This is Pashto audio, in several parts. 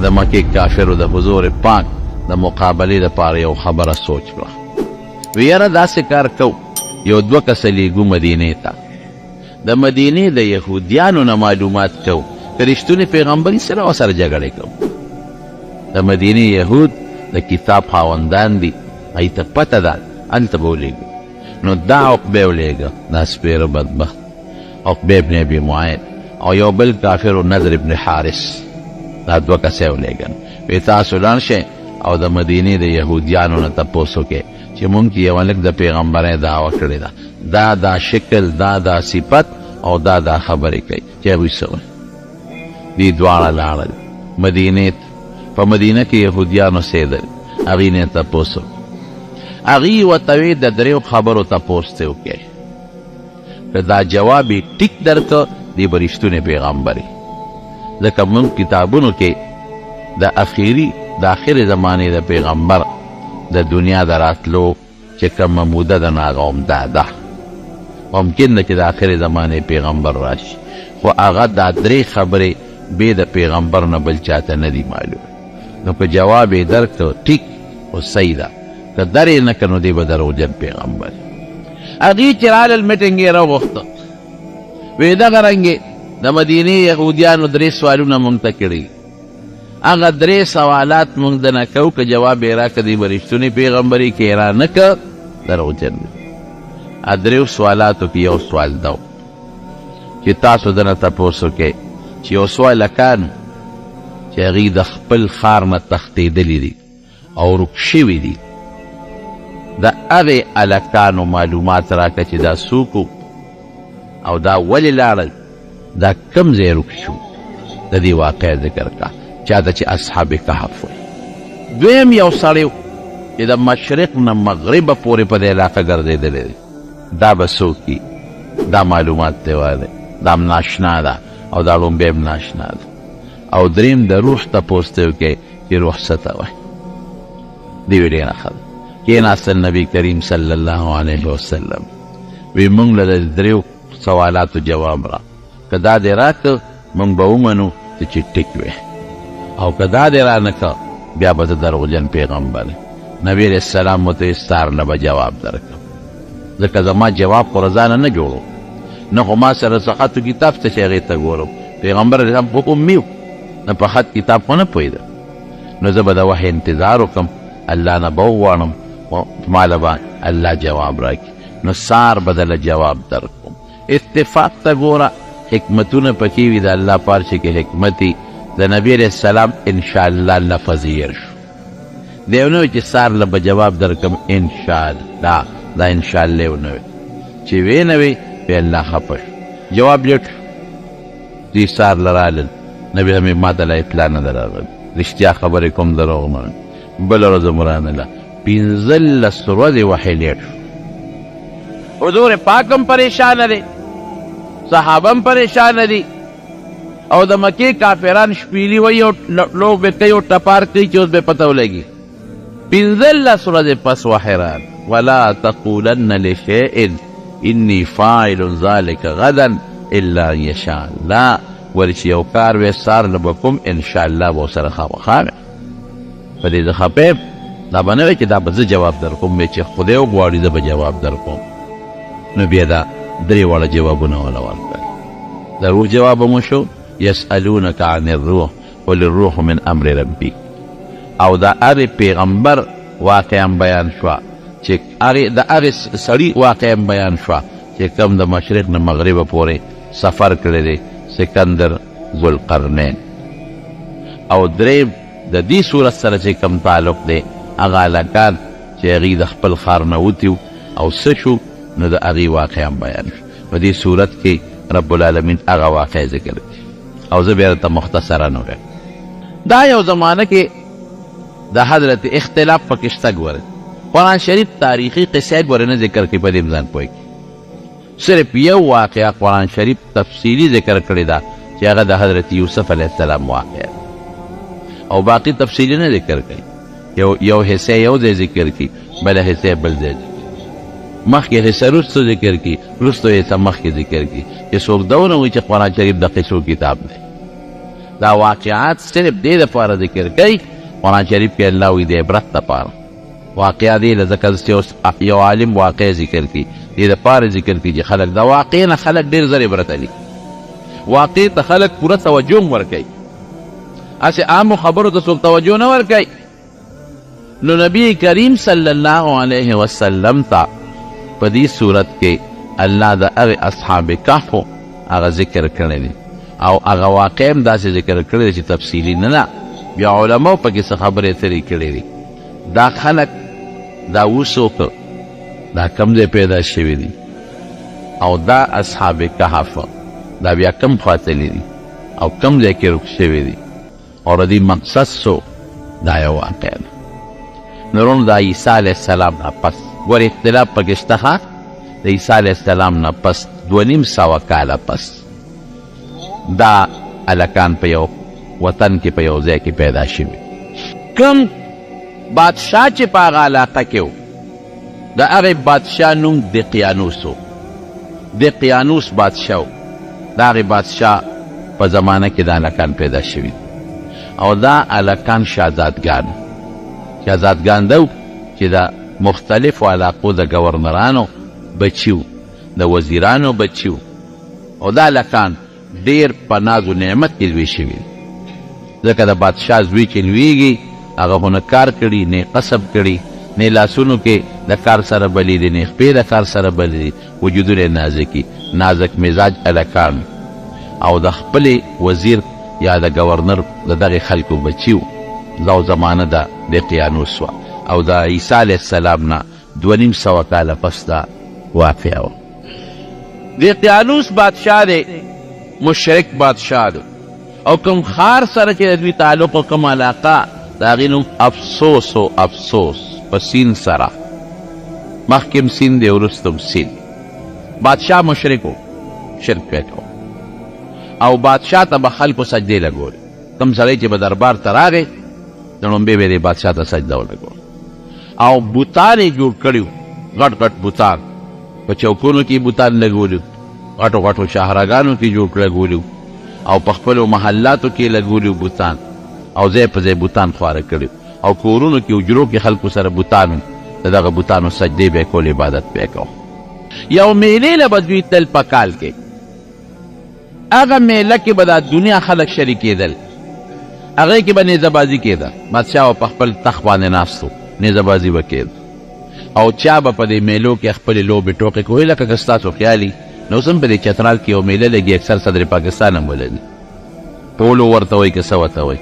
د مکې کافرو د حضور پاک د مقابلې لپاره یو خبره سوچ کړه. وی یاره داسې کار کو، یو 2 کسه لیږو مدینې ته، د مدینې د یهودیانو نه معلومات کو که رښتونې پیغمبري سره ورسره جګړې کو. د مدینې یهود د کتاب خاوندان دي، هغوی ته پته ده هلته به ولیږو. نو دا عقبه ولیږه، دا سپېره بدبخت عقبه ابن ابي معاید او یو بل کافر نضر ابن حارس، دا 2 کسه ولیږل. وی تاسو لاړ شئ او د مدینې د یهودیانو نه تپوس وکئ چې مونږ کې یو هلک د پیغمبرۍ دعوه کړې ده، دا شکل، دا صفت او دا خبرې کوي چې هغوی څه وایي. دې دواړه لاړل مدینې ته. په مدینه کې یهودیان اوسېدل، هغوی نه تپوس وکړ. هغوی ورته وی د 3 خبرو تپوس ته وکړئ، که دا جواب یې ټیک درکړه دی به رښتونی پیغمبر یې. ځکه مونږ کتابونو کې د آخرې زمانې د پیغمبر د دنیا د راتلو چې کومه موده ده، نو هغه همدا ده. ممکن ده چې د آخرې زمانې پیغمبر راشي، خو هغه دا 3 خبرې بې د پیغمبر نه بل چاته نه دي معلوم. نو که جواب یې درکړه ټیک او صحیح ده، که در یې نه کړه نو دی به دروغجن پیغمبر. هغوی چې رالل میټنګ یې راوغوښته، وی دغه رنګې د مدینې یهودیانو 3 سوالونه مونږ ته کړي، هغه 3 سوالات مونږ د نه کوو، که جواب یې راکړه دی به رښتونی پیغمبري، که یې را نه کړه دروغجن دی. 3 سوالاتو کې یو سوال ده چې تاسو دنه تپوس وکئ چې یو څو هلکان چې هغوی د خپل ښار نه تښتېدلي دي او ورک شوي دي، د هغې هلکانو معلومات راکړه چې دا څوک او دا ولې لاړل، دا کوم ځای ورک شو، د دې واقع ذکر کړه. چاته چې اصحاب کهف وایي. دویم یو سړی چې د مشرق نه مغربه پورې په دې علاقه ګرځېدلی دی، دا به څوک وي، دا معلومات ته وایي، دا هم ناشنا ده او دا لومبی هم ناشنا ده. او دریم د روح تپوس ته وکړئ چې روح څه ته وایي. دې وی ډېره ښه ده. کېناستل نبي کریم صلی الله علیه وسلم، وی مونږ له د 3 سوالاتو جواب را، که دا دې راکړه مونږ به ومنو چې ټیک وی، او که دا دې را نه کړه بیا به ته دروغجن پیغمبر. نبی علیه السلام ورته استار نه به جواب درکړم، ځکه زما جواب خو رضانه نه جوړو، نه خو ما سره څه کتاب ته چې هغې ته ګورم. پیغمبر علیه السلام په امي و، نه په خط کتاب خو نه پوهېده. نو زه به د وحی انتظار وکړم، الله نه به وغواړم ماله به الله جواب راکړي، نو سار به دله جواب درکړم. اتفاق ته ګوره، حکمتونه پکې وي د الله پارچې کې حکمتي. د نبی علیه السلام انشاءالله لفظ هېر شو، دی ونه وی چې سار له به جواب درکړم انشاءالله، دا انشاءالله ونه وی چې وی نه وی بیا الله خفه شو، جواب لیټ شو. دوی سار له رالل، نبي هم ما ته لا اطلاع نه ده راغلې، رښتیا خبرې کوم دروغ نه. بله ورځ مو رانله 15 ورځې وحی لیټ شو. حضور پاک هم پریشانه دی، صحابه هم پریشانه دي، او د مکې کافران شپیلي وایي او لوبې کوي او ټپار کوي چې اوس به پته ولګي. 15 ورځې پس وحی راغی، ولا تقولن لشیء انی فاعل ذلک غدا الا ان یشاء الله. ولې چې یو کار وی سار له به کوم انشاءالله به ورسره خامخا وی. په دې زه خفه یم، دا به نه وی چې دا به زه جواب در کوم، چې خدای وغواړي زه به جواب در کوم. نو بیا دا 3 واړه جوابونه وله ورکړل. د روح جواب مو شو، یسألونک عن الروح قل الروح من امر ربی. او دا هغې پیغمبر واقعا بیان شوه، چې د هغې سړي واقعا بیان شوه چې کوم د مشرق نه مغربه پورې سفر کړی دی، سکندر ذوالقرنین. او دریم د دې صورت سره چې کوم تعلق دی، هغه هلکان چې هغوی د خپل ښار نه وتي او څه شو، نو د هغې واقعا بیان شو. په دې صورت کې رب العالمین هغه واقع ذکر کړي، او زه بیا درته مختصرا ووایم. دا یو زمانه کې د حضرت اختلاف پکې شته. ګورئ قرآن شریف تاریخي قصې ګورئ نه ذکر کوي، په دې ځان پوه کړي. صرف یو واقعه قرآن شریف تفصیلي ذکر کړې ده چې هغه د حضرت یوسف علیه السلام واقعه، او باقي تفصیلي نه ذکر کوي. یو حصه یو ځای ذکر کړي، بله حصه بل ځای مخکې حصه وروستو ذکر کړي، وروستو حصه مخکې ذکر کړي، چې څوک دا ونه وایي چې قرآن شریف د قصو کتاب دی. دا واقعات صرف دې دپاره ذکر کوي قرآن شریف کې الله وایي د عبرت دپاره واقعه دې له ذکر چې اوس یو عالم واقع ذکر کړي دې دپاره ذکر کړي چې خلک د واقع نه خلک ډېر زر عبرت علي واقع ته خلک پوره توجه هم ورکوي هسې عامو خبرو ته څوک توجه نه ورکوي نو نبی کریم صلی الله علیه وسلم ته په دې صورت کې الله د هغې اصحاب کهفو هغه ذکر کړی دی او هغه واقع هم داسې ذکر کړی دی چې تفصیلي نه بیا علماو پکې څه خبرې اترې کړې دي دا خلک دا اوس دا کم ځای پیدا شوي دي او دا اصحاب کهف دا بیا کم خوا تللي دي او کم ځای کې رک شوي دي او د دې مقصد څو دا یو واقع ده نورونو د عیسی علیه السلام نه پس ګور اختلاف پکې شته د عیسی علیه السلام نه پس 2,500 کاله پس دا هلکان په یو وطن کې په یو ځای کې پیدا شوي کم بادشاه چې په هغه علاقه کې و د هغې بادشاه نوم دقیانوس و دقیانوس بادشاه و د هغې بادشاه په زمانه کې دا هلکان پیدا شوي او دا هلکان شهزادګان ده چې د مختلفو علاقو د ګورنرانو بچي و د وزیرانو بچي و او دا هلکان ډېر په ناز و نعمت کې لوی شوي ځکه د بادشاه زوی چې لویږي هغه خو نه کار کړي نه قصب کړي نه لاسونو کې د کار سره بلي دي نه خپې د کار سره بلي دي وجودونه نازکي نازک مزاج هلکان او د خپلې وزیر یا د ګورنر د دغې خلکو بچي و دا زمانه د دقیانوس وه او د عیسی علیه السلام نه 2,500 کاله پس دا واقع و دقیانوس بادشاه دی مشرک بادشاه دی او کوم خار سره چې د دوی تعلق او کوم علاقه د هغې نوم افسوس و افسوس په سین سره مخکې سین دی وروسته سین بادشاه مشرک و شرک پې کو او بادشاه ته به خلکو سجدې لګولې کوم سړی چې به دربار ته راغی د لومبې به یې بادشاه ته سجده ولګول او بوتان یې جوړ کړي وو غټ غټ بوتان په چوکونو کې بوتان لګولي غټو غټو شاهراګانو کې جوړ لګولي او په خپلو محلاتو کې لګولي بوتان او ځای په ځای بوتان خواره کړي او کورونو کې حجرو کې خلکو سره بوتان د دغه بوتانو سجدې به یې کول عبادت به یې کو یو میلې له به دوی تل په کال کې هغه میله کې به دا دنیا خلک شریکېدل هغې کې به نیزهبازي کېده بادشاه په خپل تخت باندې ناست و نیزهبازي به کېده او چا به په دې میلو کې خپلې لوبې ټوکې کوي لکه که ستاسو خیالي نو اوس هم په دې چترال کې یو میله لګي اکثر صدر پاکستان هم ولري پولو ورته وایي که څه ورته وایي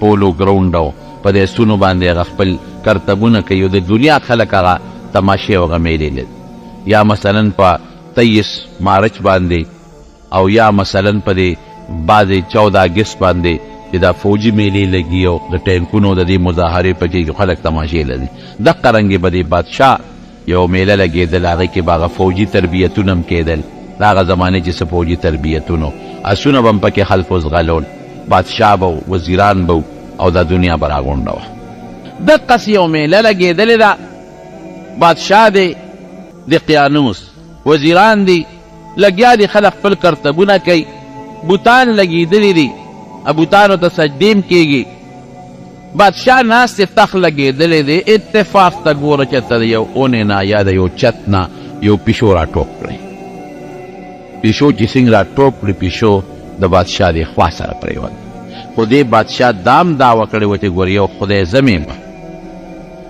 پولو ګراونډ او په دې سونو باندې هغه خپل کرتبونه کوي او د دنیا خلک هغه تماشې او هغه میلې لري یا مثلا په 23 مارچ باندې او یا مثلا په دې بعضې 14 اګست باندې چې دا فوجي میلې لګي او د ټینکونو د دې مظاهرې پکې خلک تماشې لري دقه رنګې به دې بادشاه یو میله لګېدل هغې کې به هغه فوجي تربیتونه هم کېدل د هغه زمانې چې څه فوجي تربیتونو اسونه به هم پکې خلکو ځغلول بادشاه به وزیران به او دا دنیا به راغونډه وه دقسې یو میله لګېدلې ده بادشاه دی دقیانوس وزیران دي لګیا دي خلک خپل کرتبونه کوي بوتان لګېدلي دي بوتانو ته سجدې م کېږي بادشاه ناست تخت لګېدلی دی اتفاق ته ګوره چې ته د یو اونې نه یا د یو چت نه یو پیشو را ټوپ کړی پیشو چې څنګه را ټوپ کړي پیشو د بادشاه د خوا سره پرېوت خو دې بادشاه دام دعوه کړې وه چې ګوره یو خدای زمې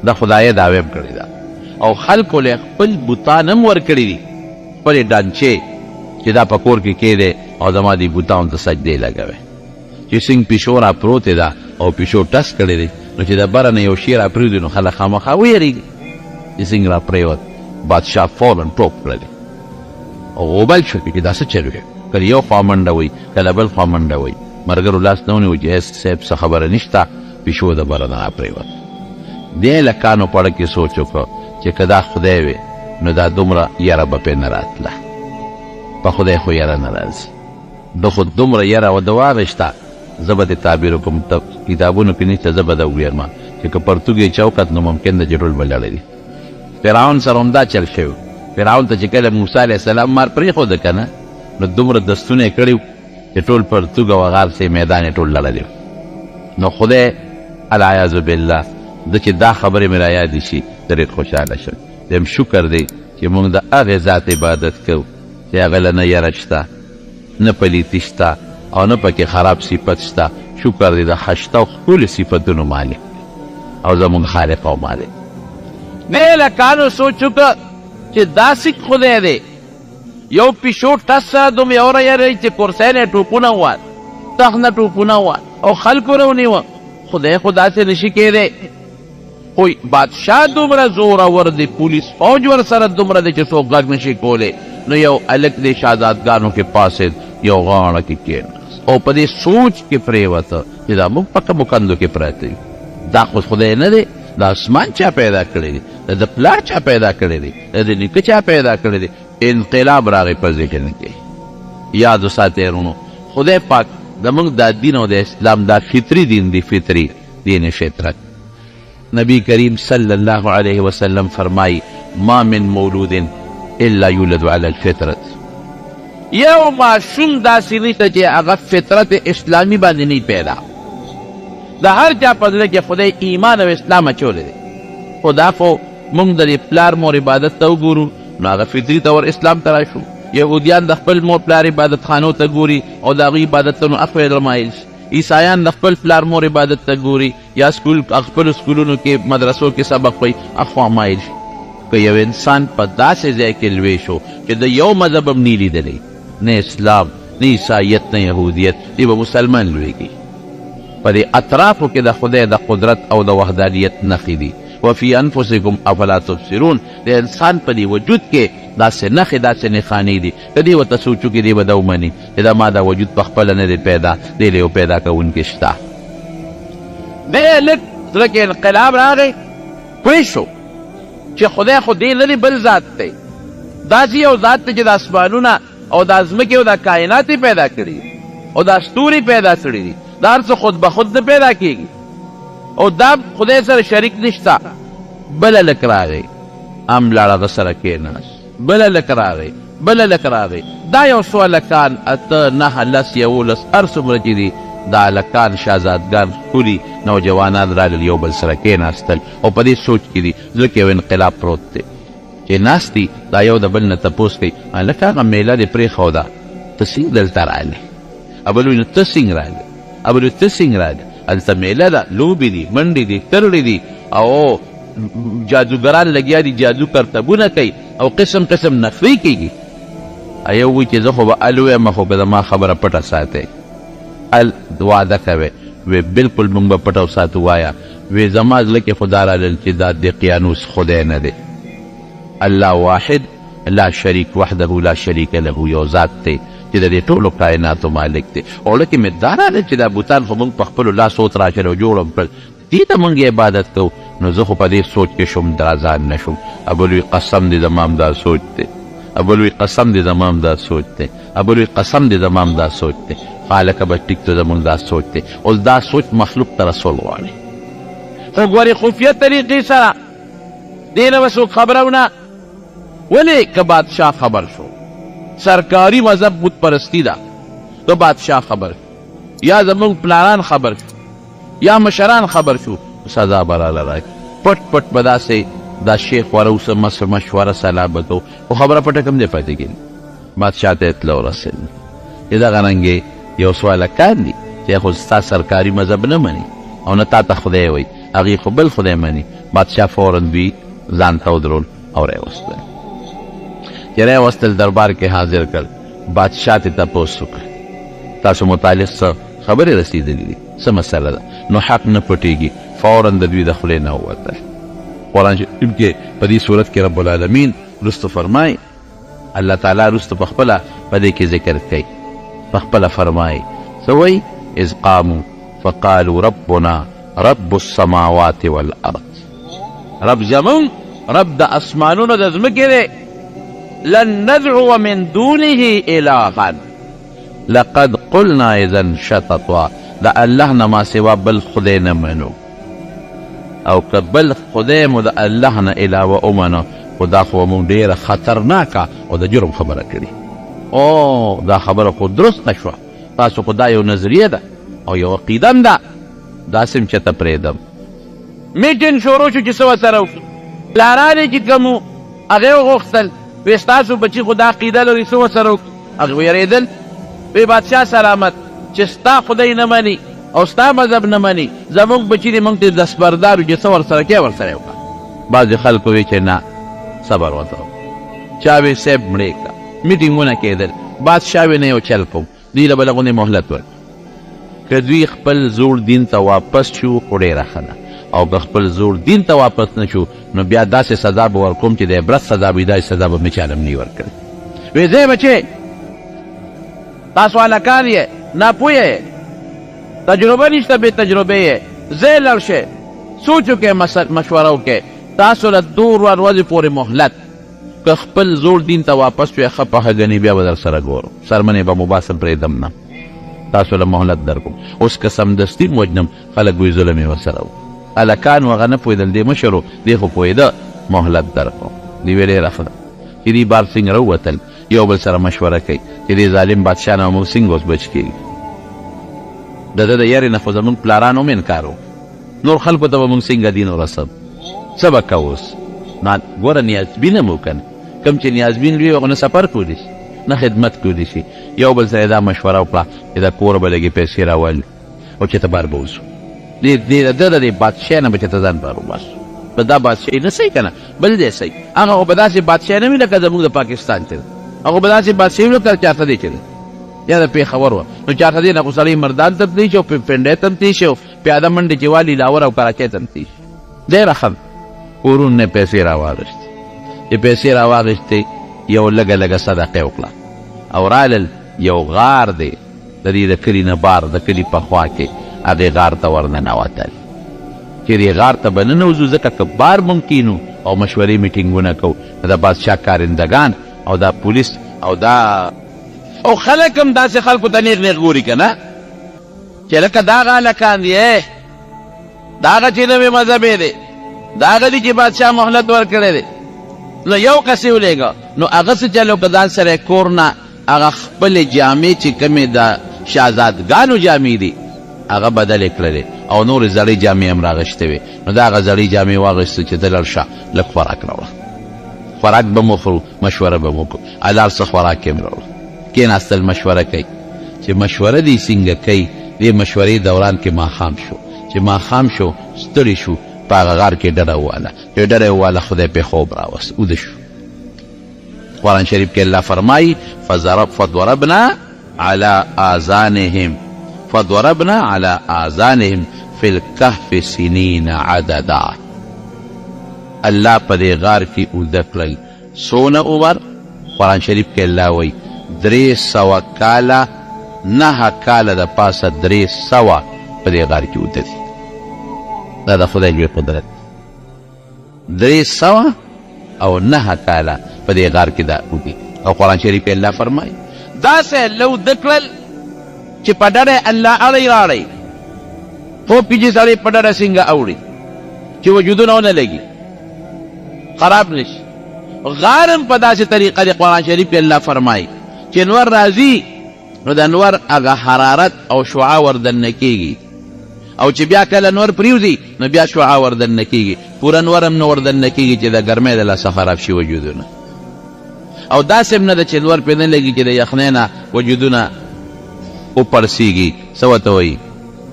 د خدایه دعوې م کړې ده او خلکو له خپل بوتان هم ورکړي دي خپلې ډانچې چې دا په کور کې کېدی او زما دې بوتانو ته سجدې لګوي چې څنګه پیشو را پروتې ده او پیشو ټس کړی دی نو چې د بره نه یو شی را پرېږدي نو خلک خامخا ویرېږي چې څنګه را پرېوت بادشاه فورن ټوپ کړلی او غوبل شو چې دا څه چل وی کله یو خوا منډه وی کله بل خوا منډه وی ملګرو لاس نه ونیو چې صاحب څه خبره نشته پیشو د بره نه را پرېوت دې هلکانو په اړه کې سوچ وکړه چې که دا خدای وی نو دا دومره یره به پرې نه راتله په خدای خو یره نه راځي ده خو دومره یره و د واغېشته زه به د تعبیر وکړم کتابونو کې نشته زه به د وګورم چې که پرتوګ یې چوکت نو ممکن ده چې ټول به لړلی فرعون سره هم دا چل شوی فرعون ته چې کله موسی علیه السلام مار پرېښوده که نه نو دومره دستونه یې کړي چې ټول پرتوګ او غار سي میدان یې ټول لړلی نو خدای العیاذ بالله د چې دا خبرې مې رایادې شي ډېر خوشحاله شم دیم شکر دی چې موږ د هغې ذات عبادت کوو چې هغه له نه یره شته نه پلیتي شته او نه پکې خراب صفت شته شکر دی د خشته او ښکلو صفتونو مالک او زموږ خالق او مالک نه لکانو سوچ وکړه چې داسې خدای دی یو پیشو ټس سره دومره اوره یری چې کرسۍ نه ټوپونه ووال تخت نه ټوپونه ووال او خلکو رونیوه خدای خو داسې نشي کېدی خو بادشاه دومره زورور دی پولیس فوج ورسره دومره دی چې څوک غږ نشي کولی نو یو هلک دی شهزادګانو کې پاسېد یو غاړه کې کېناست او په دې سوچ کې پرېوته چې دا موږ په کومو کندو کې پراته یو دا خو خدای نه دی دا اسمان چا پیدا کړی دی د پلار چا پیدا کړی دی د نیکه چا پیدا کړی دی انقلاب راغی په ذهن کې یاد وساتئ ورونو خدای پاک زموږ دا دین او د اسلام دا فطري دین دی فطري دین فطرت نبی کریم صلی الله علیه وسلم فرمائی ما من مولود الا یولد علی الفطرت یو ماشوم داسې نشته چې هغه فطرت اسلامي باندې نه پیدا د هر چا په زړه کې خدای ایمان او اسلام اچولی دی خو دا خو موږ د دې پلار مور عبادت ته وګورو نو هغه فطري طور اسلام ته راشو یهودیان د خپل مور پلار عبادت خانو ته ګوري او د هغوی عبادتونو اخوی رمایل عیسایان د خپل پلار مور عبادت ته ګوري یا خپلو سکولونو کې مدرسو کې سبق وایي اخوا مایل شي که یو انسان په داسې ځای کې لوی شو چې د یو مذهب هم نه لیدلی نه اسلام نه عیسایت نه یهودیت دی به مسلمان لویږي په دې اطرافو کې د خدای د قدرت او د وحدانیت نښې دي وفي انفسکم افلا تبصرون د انسان په دې وجود کې داسې نښې داسې نښانې دي که دې ورته سوچو کې دې به دا ومني چې دا ما دا وجود په خپله نه دی پیدا دی له یو پیدا کوونکي شته دی لږ زړه کې انقلاب راغی پوه شو چې خدای خو دې نه دی بل ذات دی داسې یو ذات دی چې د اسمانونه او د ځمکې او د کائنات پیدا کړي او دا ستوري پیدا کړي دي دا هر څه خود به خود نه پیدا کېږي او دا خدای سره شریک نشته بله لک راغی ام لاړه هغه سره کېناست بله لک راغی بله لک راغی دا یو څو هلکان اته نهه لس یولس هر څومره چې دي دا هلکان شهزادګان ښکلي نوجوانان رالل یو بل سره کېناستل او په دې سوچ کې دي زړه کې یو انقلاب پروت دی چې ناست دي دا یو د بل نه تپوس کوي هلکه هغه میله دې پرېښوده ته څنګه دلته رالې ابل وایي نو ته څنګه رالې ابل وایي ته څنګه رالې هلته میله ده لوبې دي منډې دي ترړې دي او جادوګران لګیا دي جادو کرتبونه کوي او قسم قسم نخرې کېږي یو وایي چې زه خو به ال ویم خو به زما خبره پټه ساتئ ال وعده کوئ وی بلکل موږ به پټه وساتو وایه وی زما زړه کې خو دا رالل چې دا د قیانوس خدای نه دی الله واحد لا شریک وحده لا شریک له یو ذات دی چې د دې ټولو کائناتو مالک دی او لکه مې دا راغلی چې دا بوتان خو موږ په خپلو لاسو تراشل او جوړ کړل دې ته موږ عبادت کوو نو زه خو په دې سوچ کې شوم درازان نه شوم ابولوی قسم دې زما هم دا سوچ دی ابولوی قسم دې زما هم دا سوچ دی ابولوی قسم دې زما هم دا سوچ دی خالقه به ټیک ته زموږ دا سوچ دی اوس دا سوچ مخلوق ته رسول غواړي خو ګورې خفیه طریقې سره دې نه به څوک خبره ونه ولې که بادشاه خبر شو سرکاری مذهب بت پرستی ده که بادشاه خبر شو یا زموږ پلانان خبر شو یا مشران خبر شو سزا به راله راکړي پټ پټ به داسې دا شیخ وره اوسه مشوره سلا به کوو خو خبره پټه کم دی پاتې کېږي بادشاه ته اطلاع ورسېږي چې دغه رنګې یو څو هلکان دي چې خو ستا سرکاري مذهب نه مني او نه تا ته خدای وایي هغې خو بل خدای مني بادشاه فورا دوی ځان ته ودرول او راوستل چې راوستل دربار کې حاضر کړ بادشاه ته تپوس وکړ تاسو متعلق څه خبرې رسېدلې دي څه مسله ده نو حق نه پټېږي فورا د دوی د خولې نه ووتل قرآن شریف کې په دې صورت کې رب العالمین رستو فرمایي الله تعالی رستو په خپله په دې کې ذکر کوي په خپله فرمایي څه وایي اذ قاموا فقالوا ربنا رب السماوات والارض رب زمون رب د اسمانونو د ځمکې دی لن ندعو من دونه الها لقد قلنا اذا شططا د الله نه ما سوا بل خدای نه منو او که بل خدای مو د الله نه علاوه ومنو خو دا خو مونږ ډېره خطرناکه او د جرم خبره کړي او دا خبره خو درست نه شوه تاسو خو دا یو نظریه ده او یو عقیده هم ده داسې هم چېرته پرېږدم میټین شروع شو چې څه ورسره وکړو پلاران یې چې کوم وو هغې وغوښتل وی ستاسو بچي خو دا عقیده لري څه ورسره وکړو هغې ویرېدل وی بادشاه سلامت چې ستا خدای نه مني او ستا مذهب نه مني زموږ بچي دې موږ ته دستبردار وي چې څه ورسره کې ورسره یې وکړه بعضې خلکو وی چې نه صبر ورته چا وی صاحب مړې کړه میټینګونه کېدل بادشاه وی نه یو چل کوم دوی له بله غوندې مهلت ورکړي که دوی خپل زوړ دین ته واپس شو خو ډېره ښه ده او که خپل زوړ دین ته واپس نه شو نو بیا داسې سزا به ورکوم چې د عبرت سزا به داسې سزا به مې چا هم نه ورکړي وی ځئ بچې تاسو هلکان یې ناپویه یې تجربه نشته بې تجربې یې ځئ لړ شئ سوچ وکړئ مشوره وکړئ تاسو له 2 ورځې پورې مهلت که خپل زوړ دین ته واپس شوې ښه پخه ګنې بیا به در سره ګورم سرمنې به مو باسم پرېږدم نه تاسو له مهلت در کوم اوس که سمدستي م وجنم خلک وایي ظلم یې ورسره و هلکان و هغه نه پوهېدل دې مشر و دې خو پوهېده مهلت در کوم دې ویې ډېره ښه ده چې دې بار څنګه راووتل یو بل سره مشوره کوي چې دې ظالم بادشاه نه موږ څنګه اوس بچ کېږي د ده د یارې نه خو زموږ پلاران هم انکار و نور خلکو ته به موږ څنګه دین ورسب څه به کوو اوس ګوره نیازبین هم وکړه کم چې نیازبین وي هغه نه سفر کولی شي نه خدمت کولی شي یو بل سره دا مشوره وکړه چې د کور به لږې پیسې راولي او چې ته بار به وځو ده د دې بادشاه نه به چې ته ځان بار وباسو په دا بادشاهي نه صحیح که نه بل دی صحیح هغه خو به داسې بادشاه نه وي لکه زموږ د پاکستان چې ده هغه به داسې بادشاهي وي لکه چارته دی چې ده یا د پېښور وه نو چارته دی نه خو سړی مردان ته تللی شي او پنډۍ ته هم تللی شي او پیاده منډې چې والي لاهور او کراچۍ ته هم تللی شي ډېره ښه کورونو نه پیسې راواغېستې چې پیسې راواغېستې یو لږه لږه صدقه وکړه او رالل یو غار دی د دې د کلي نه بار د کلي په خوا کې هغې غار ته ورننوتل چې دې غار ته به ننوځو ځکه که بار ممکن او مشورې میټینګونه کوو د بادشاه کارندګان او دا پولیس او دا او خلک هم داسې خلکو ته نیغ نیغ ګوري که نه چې لکه دغه هلکان دي دغه چې نوې مذهبې دی دغه دي چې بادشاه مهلت ورکړی دی نو یو کس یې ولېږه نو هغه څه چلو که ځان سره کور نه هغه خپلې جامې چې کومې د شهزادګانو جامې دي هغه بدلې کړلې او نورې زړې جامې هم راغشتې وې نو د هغه زړې جامې واغېستې چې ته لړ شه لږ خوراک راوړه خوراک به م وخورو مشوره به م وکړو حلال څه خوراک یې م راوړو کېناستل مشوره کوي چې مشوره دې څنګه کوي دې مشورې دوران کې ماښام شو چې ماښام شو ستړي شو په هغه غار کې ډډه وواله چې ډډه یې وواله خدای پې خوب راوست اوده شو قرآن شریف کې الله فرمایي فضربنا على آذانهم فی الکهف سنین عددا الله په دې غار کې اوده کړل څونه عمر قرآن شریف کې الله وایي 300 کاله 9 کاله د پاسه 300 په دې غار کې اوده دي دا د خدای لوی قدرت 300 او 9 کاله په دې غار کې دا اوږي او قرآن شریف کې الله فرمایي داسې لو ده کړل چې په ډډه الله اړی راړی خوب کې چې سړی په ډډه څنګه اوړي چې وجودونه ونه لګي خراب نشي غار هم په داسې طریقه د قرآن شریف کې الله فرمایي چې انور راځي نو د انور هغه حرارت او شعاع وردننه کېږي او چې بیا کله نور پریوزي نو بیا شعاع وردننه کېږي پوره نور هم نه وردننه کېږي چې د ګرمۍ د لاسه خراب شي وجودونه او داسې هم نه ده چې نور پرې نه لګي چې د یخنۍ نه وجودونه وپړسېږي څه ورته وایي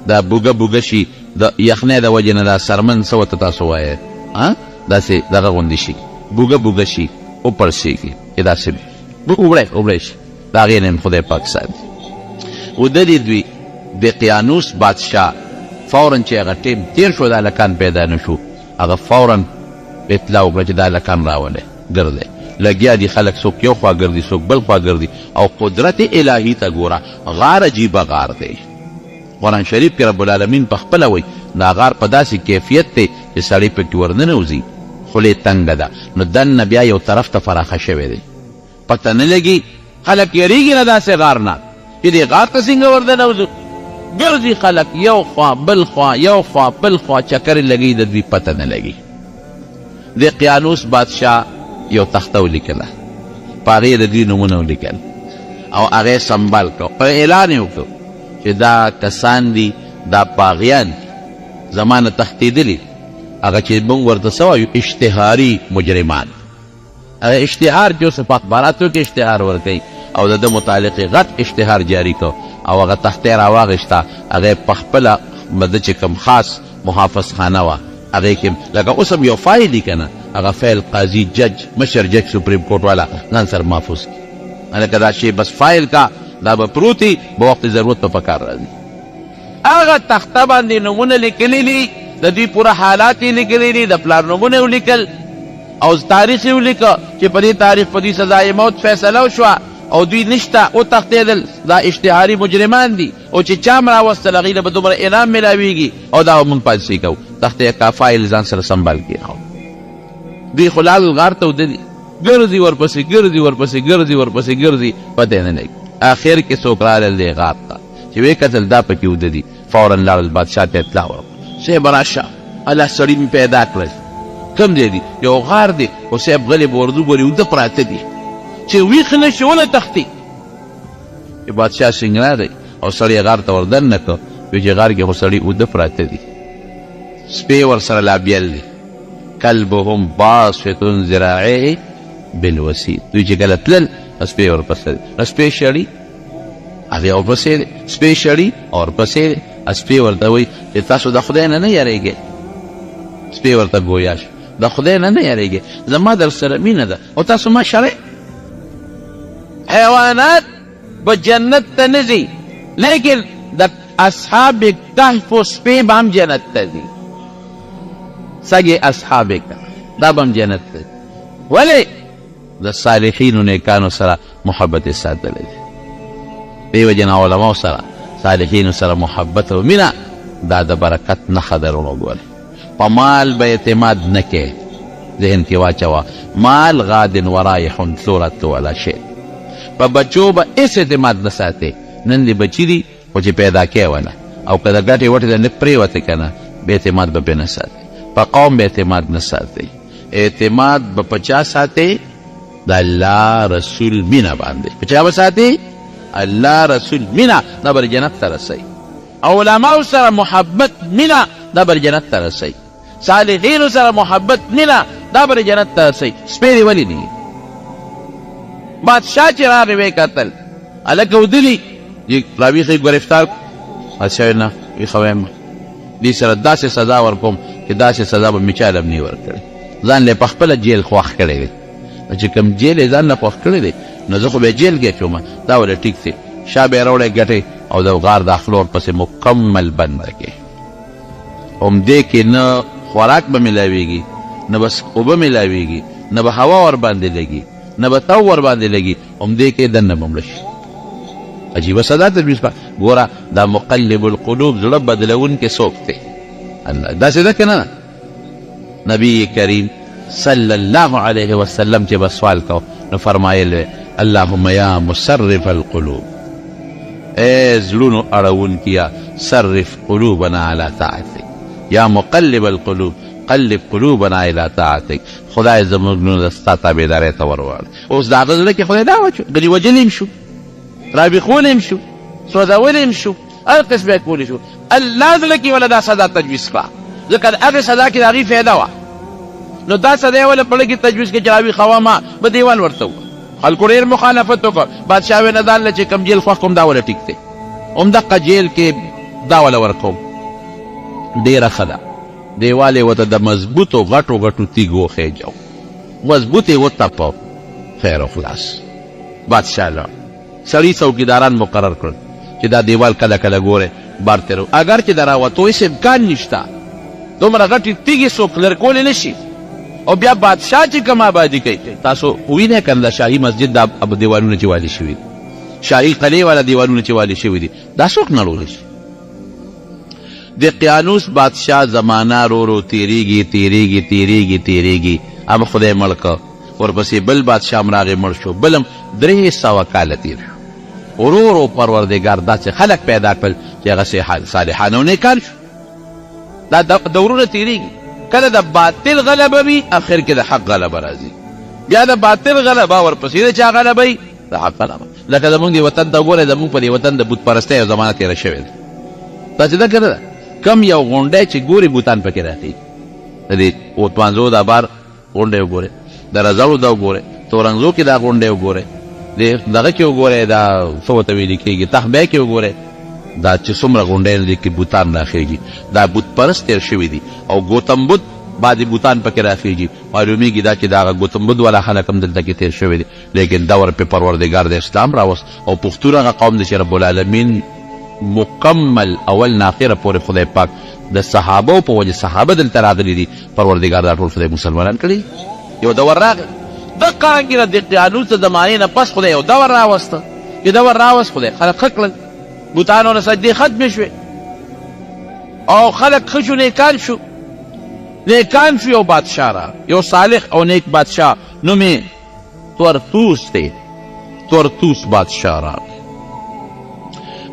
دا بوږه بوږه شي د یخنۍ د وجې نه دا سرمن څه ورته تاسو وایئ داسې دغه غوندې شي بوږه بوږه شي وپړسېږي چې داسې اوبړی شي د هغې نه خدای پاک ساتي و د دې دوی د قیانوس بادشاه فورا چې هغه ټیم تیر شو د هلکان پیدا نه شو هغه فورا اطلاع وکړه چې دا هلکان راولئ ګرځئ لګیا دي خلک څوک یو خوا ګرځي څوک بل خوا ګرځي او قدرت الهي ته ګوره غار عجیبه غار دی قرآن شریف کې رب العالمین په خپله وایي دا غار په داسې کیفیت دی چې سړی پکې ورننوځي خولې تنګه ده نو دننه بیا یو طرف ته فراخه شوی دی پته نه لګي خلک یریږي نه داسې غار نه چې دې غار ته څنګه ورننوځو ګرځي خلک یو خوا بل خوا یو خوا بل خوا چکرې لګي د دوی پته نه لګي د قیانوس بادشاه یو تخته ولیکله په هغې د دوی نومونه ولیکل او هغه سنبال کو او اعلان یې وکړو چې دا کسان دي دا باغیان زمانه تښتېدلي هغه چې موږ ورته څه وایو اشتهاري مجرمان هغه اشتهار چې اوس په اخباراتو کې اشتهار ورکوي او د ده متعلق غټ اشتهار جاری کو او هغه تختې راواغېسته هغه په خپله د چې کوم خاص محافظ خانه وه هغې کې لکه اوس هم یو فایل دي که نه هغه فایل قاضي جج مشر جج سپریم کورټ والا ځان سره محفوظ کړي لکه دا شی بس فایل کا دا به پروت وي به وخت ضرورت په پکار راځي هغه تخته باندې نومونه لیکلي دي د دوی پوره حالات یې لیکلي دي د پلار نومونه یې ولیکل او تاریخ یې ولیکه چې په دې تاریخ په دوی سزای موت فیصله وشوه او دوی نشته وتښتېدل دا اشتهاري مجرمان دي او چې چا هم راوستل هغوی له به دومره انعام میلاویږي او دا به مونږ پالیسي کوو تختې کا فایل ځان سره سنبال کېښو دوی خو لال غار ته ودلي ګرځي ورپسې ګرځي ورپسې ګرځي ورپسې ګرځي پته یې نه لګي اخر کې څوک رالل دې غار ته چې ویې کتل دا پکې وده دي فورا لاړل بادشاه ته اطلاع ورکړه صاحب راشه الله سړي مې پیدا کړل کوم دی یو غار دی خو صاحب غلی به ورځو ګورې وده پراته دي چې ویښ نه شي ونه تښتي بادشاه سنګنا دی او سړی غار ته ور دننه کړ وایي چې غار کې خو سړي وده پراته دي سپی ورسره لا بیل دی کلبهم باسط ذراعیه بالوسید دوی چې کله تلل سپی ورپسې دی سپی شړي هغې ورپسې دی سپی شړي او ورپسې دی سپی ورته وایي چې تاسو د خدای نه یریږئ سپی ورته ګویا شو د خدای نه یریږئ زما در سره مینه ده او تاسو ما شړئ حیوانات به جنت ته نه ځي لیکن د اصحاب کهف سپی به هم جنت ته ځي سګې اصحاب کهف دا به هم جنت ته ځي ولې د صالحینو نیکانو سره محبت یې ساتلی دی دې وجې نه علماو سره صالحینو سره محبت او مینه دا د برکت نښه ده ورونو ګورئ په مال به اعتماد نه کوې ذهن کې واچوه مال غاد ورایح ثورت ولا شی په بچو به هېڅ اعتماد نه ساتې نن دې بچي دي خو چې پیدا کې ونه او که د ګټې وټې ته نه پرېوتې که نه به اعتماد به پرې نه ساتې په قوم به اعتماد نه ساتې اعتماد به په چا ساتې د الله رسول مینه باندې په چا به ساتې الله رسول مینه دا به جنت ته رسوي او علماو سره محبت مینه دا به جنت ته رسوي صالحینو سره محبت مینه دا به جنت ته رسوي سپی دې ولې نه بادشاہ چې راغی ویې کتل هلکه ودلي راویښې ګرفتار بادشاه نه ویښه وایم دې سره داسې سزا ورکوم چې داسې سزا به مې چاله هم نه ورکړې ځان له په خپله جیل خوښ کړی دی چې کوم جیل یې ځان نه خوښ کړی دی نو زه خو به جیل کې اچوم دا ولې ټیک دی شا به یې راوړی ګټې او د غار داخلو ورپسې مکمل بند کړې همدې کې نه خوراک به میلاویږي نه بس اوبه میلاویږي نه به هوا ورباندې لګي نه به تو ورباندې لګي همدې کې دننه به مړه شي عجیبه سزا تجویز کړه ګوره دا مقلب القلوب زړه بدلونکی څوک دی داسې ده که نه نبی کریم صلی الله علیه وسلم چې به سوال کو نو فرمایل اللهم یا مصرف القلوب ای زړونو اړوونکیا صرف قلوبنا علی طاعتک یا مقلب القلوب قلب قلوبنا الى طاعتک خدای زموږ زړونه ستا تابعدارۍ ته ورواړه اوس د هغه زړه کې خدای دا واچو ګنې وجلی هم شو رابخولی هم شو سوځولی هم شو هر قسم یې کولی شو الله زړه کې وله دا سزا تجویز کړه ځکه د هغې سزا کې د هغې فایده وه نو دا سزا یې وله پړه کې تجویز کړه چې راویښوه ما به دیوال ورته وکړه خلکو ډېر مخالفت وکړ بادشاه ویې نه دا الله چې کوم جیل خوښ کوم دا وله ټیک دی همدقه جیل کې دا وله ورکوم ډېره ښه ده دیوال یې ورته د مضبوطو غټو غټو تیږو خیجو مضبوط یې وتپه خیر و خلاص بادشاه لاړ سړي څوکیداران مقرر کړل چې دا دیوال کله کله ګوره بار تېرو اگر چې د راوتو هېڅ امکان نشته دومره غټې تیږې څوک لرې کولی نه شي او بیا بادشاه چې کوم آبادي کوي تاسو وینئ که نه د شاهي مسجد دا دیوالونه چې والي شوي دي شاهي قلعې والا دیوالونه چې والي شوي دي دا څوک نړولی شي د قیانوس بادشاه زمانه رو رو تیریږي تیریږي تیریږي تیریږي اب خدای مړ که ورپسې بل بادشاه هم راغی مړ شو بل هم 300 کاله تیر شو ورو ورو پروردګار داسې خلک پیدا کړل چې هغه صالحان او نیکان شو دا دورونه تیریږي کله د باطل غلبه وي اخر کې د حق غلبه راځي بیا د باطل غلبه ورپسې د چا غلبه وي د حق غلبه لکه زمونږ دې وطن ته وګورئ، زمونږ په دې وطن د بت پرستۍ یو زمانه تېره شوې ده. تاسې ده که نه ده؟ کم یو غونډی چې ګوري بوتان پکې راخېږي. د دې اوتمانزو دا بار غونډی وګورئ، د رزړو دا وګورئ، تورنګزو کې دا غونډی وګورئ، دغه کې وګورئ، دا څه ورته ویلې کېږي تخبی کې وګورئ، دا چې څومره غونډۍ دي کې بوتان راخېږي. دا بت پرست تېر شوي دي او ګوتم بدھ بعضې بوتان پکې راخېږي. معلومیږي دا چې دغه ګوتم بدھ والا خلک هم دلته کې تېر شوي دي، لیکن دور پې پروردګار د اسلام راوست او پښتون هغه قوم دی چې رب العالمین مکمل اول نه اخره پورې خدای پاک د صحابو په وجه صحابه دلته راغلي دي، پروردګار دا ټول خدای مسلمانان کړي. یو دور راغی دقه رنګې د قیانوس د زمانې نه پس خدای یو دور راوسته، یو دور راوست خدای خلک ښه کړل، بوتانو نه سجدې ختمې شوې او خلک ښه شو، نیکان شو، نیکان شو. یو بادشاه را، یو صالح او نیک بادشاه، نوم یې تورتوس دی، تورتوس بادشاه را.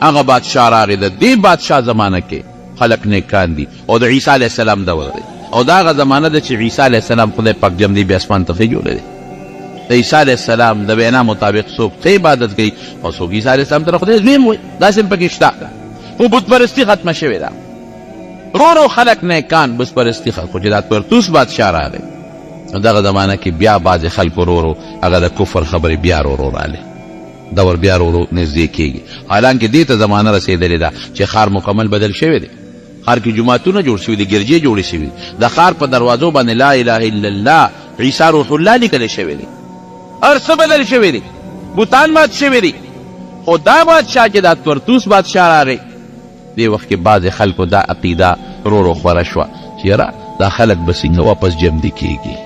هغه بادشاه راغی، د دې بادشاه زمانه کې خلک نیکان دي او د عیسی علیه السلام دور دی او دا هغه زمانه ده چې عیسی علیه السلام خدای پاک جمدی بیا اسمان ته جوړی دی. د عیسی علیه السلام د وینا مطابق څوک ښه عبادت کوي او څوک عیسی علیه السلام ته خدای زویم وایي، داسې هم پکې شته. خو بت پرستي ختمه شوې ده، رو خلک نیکان، بت پرستي خلکو چې دا تورتوس بادشاه راغی. دغه زمانه کې بیا بعضې خلکو رو هغه د کفر خبرې بیا رو راغلی، دور بیا رو نږدې کېږي. حالانکې دې ته زمانه رسېدلې ده چې ښار مکمل بدل شوی دی، ښار کې جوماتونه جوړ شوي دي، ګرجې جوړې شوي دي، د ښار په دروازو باندې لا اله الا الله عیسی روح الله لیکلی شوی دی، هر څه بدل شوي دي، بوتان مات شوي دي. خو دا بادشاه چې دا تورتوس بادشاه راغی، دې وخت کې بعضې خلکو دا عقیده رو خوره شوه چې یاره دا خلک به څنګه واپس جمدي کېږي.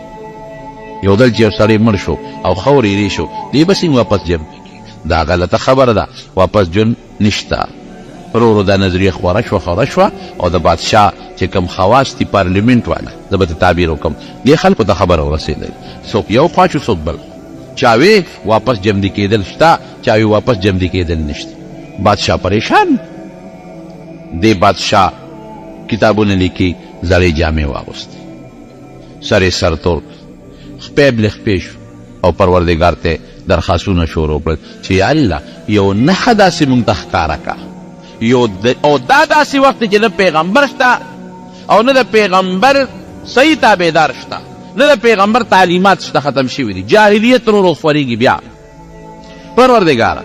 یو ځل چې یو سړی مړ شو او خور یې شو، دې به څنګه واپس جمدي کېږي؟ دا غلطه خبره ده، واپس جون نشته. رو دا نظریه خوره شوه او د بادشاه چې کوم خواص دي پارلیمنټ والا، زه به ته تعبیر وکړم، دې خلکو ته خبره ورسېدل، څوک یو خوا شو څوک بل، چاوی واپس جمدی کېدل شته، چاوی واپس جمدی کېدل نشته. بادشاه پریشان. دی بادشاه کتابونه لیکي، زړې جامې واغوستې، سر یې سرتور، خپې بلې خپې شو او پروردګار ته درخواستونه شروع کړل چې یا الله یو نښه داسې مونږ ته ښکاره کړه، او دا داسې وخت چې نه پیغمبر شته او نه د پیغمبر صحیح تابعدار شته، نه د پیغمبر تعلیمات شته، ختم شوي دي، جاهلیت رو خپرېږي. بیا پروردګاره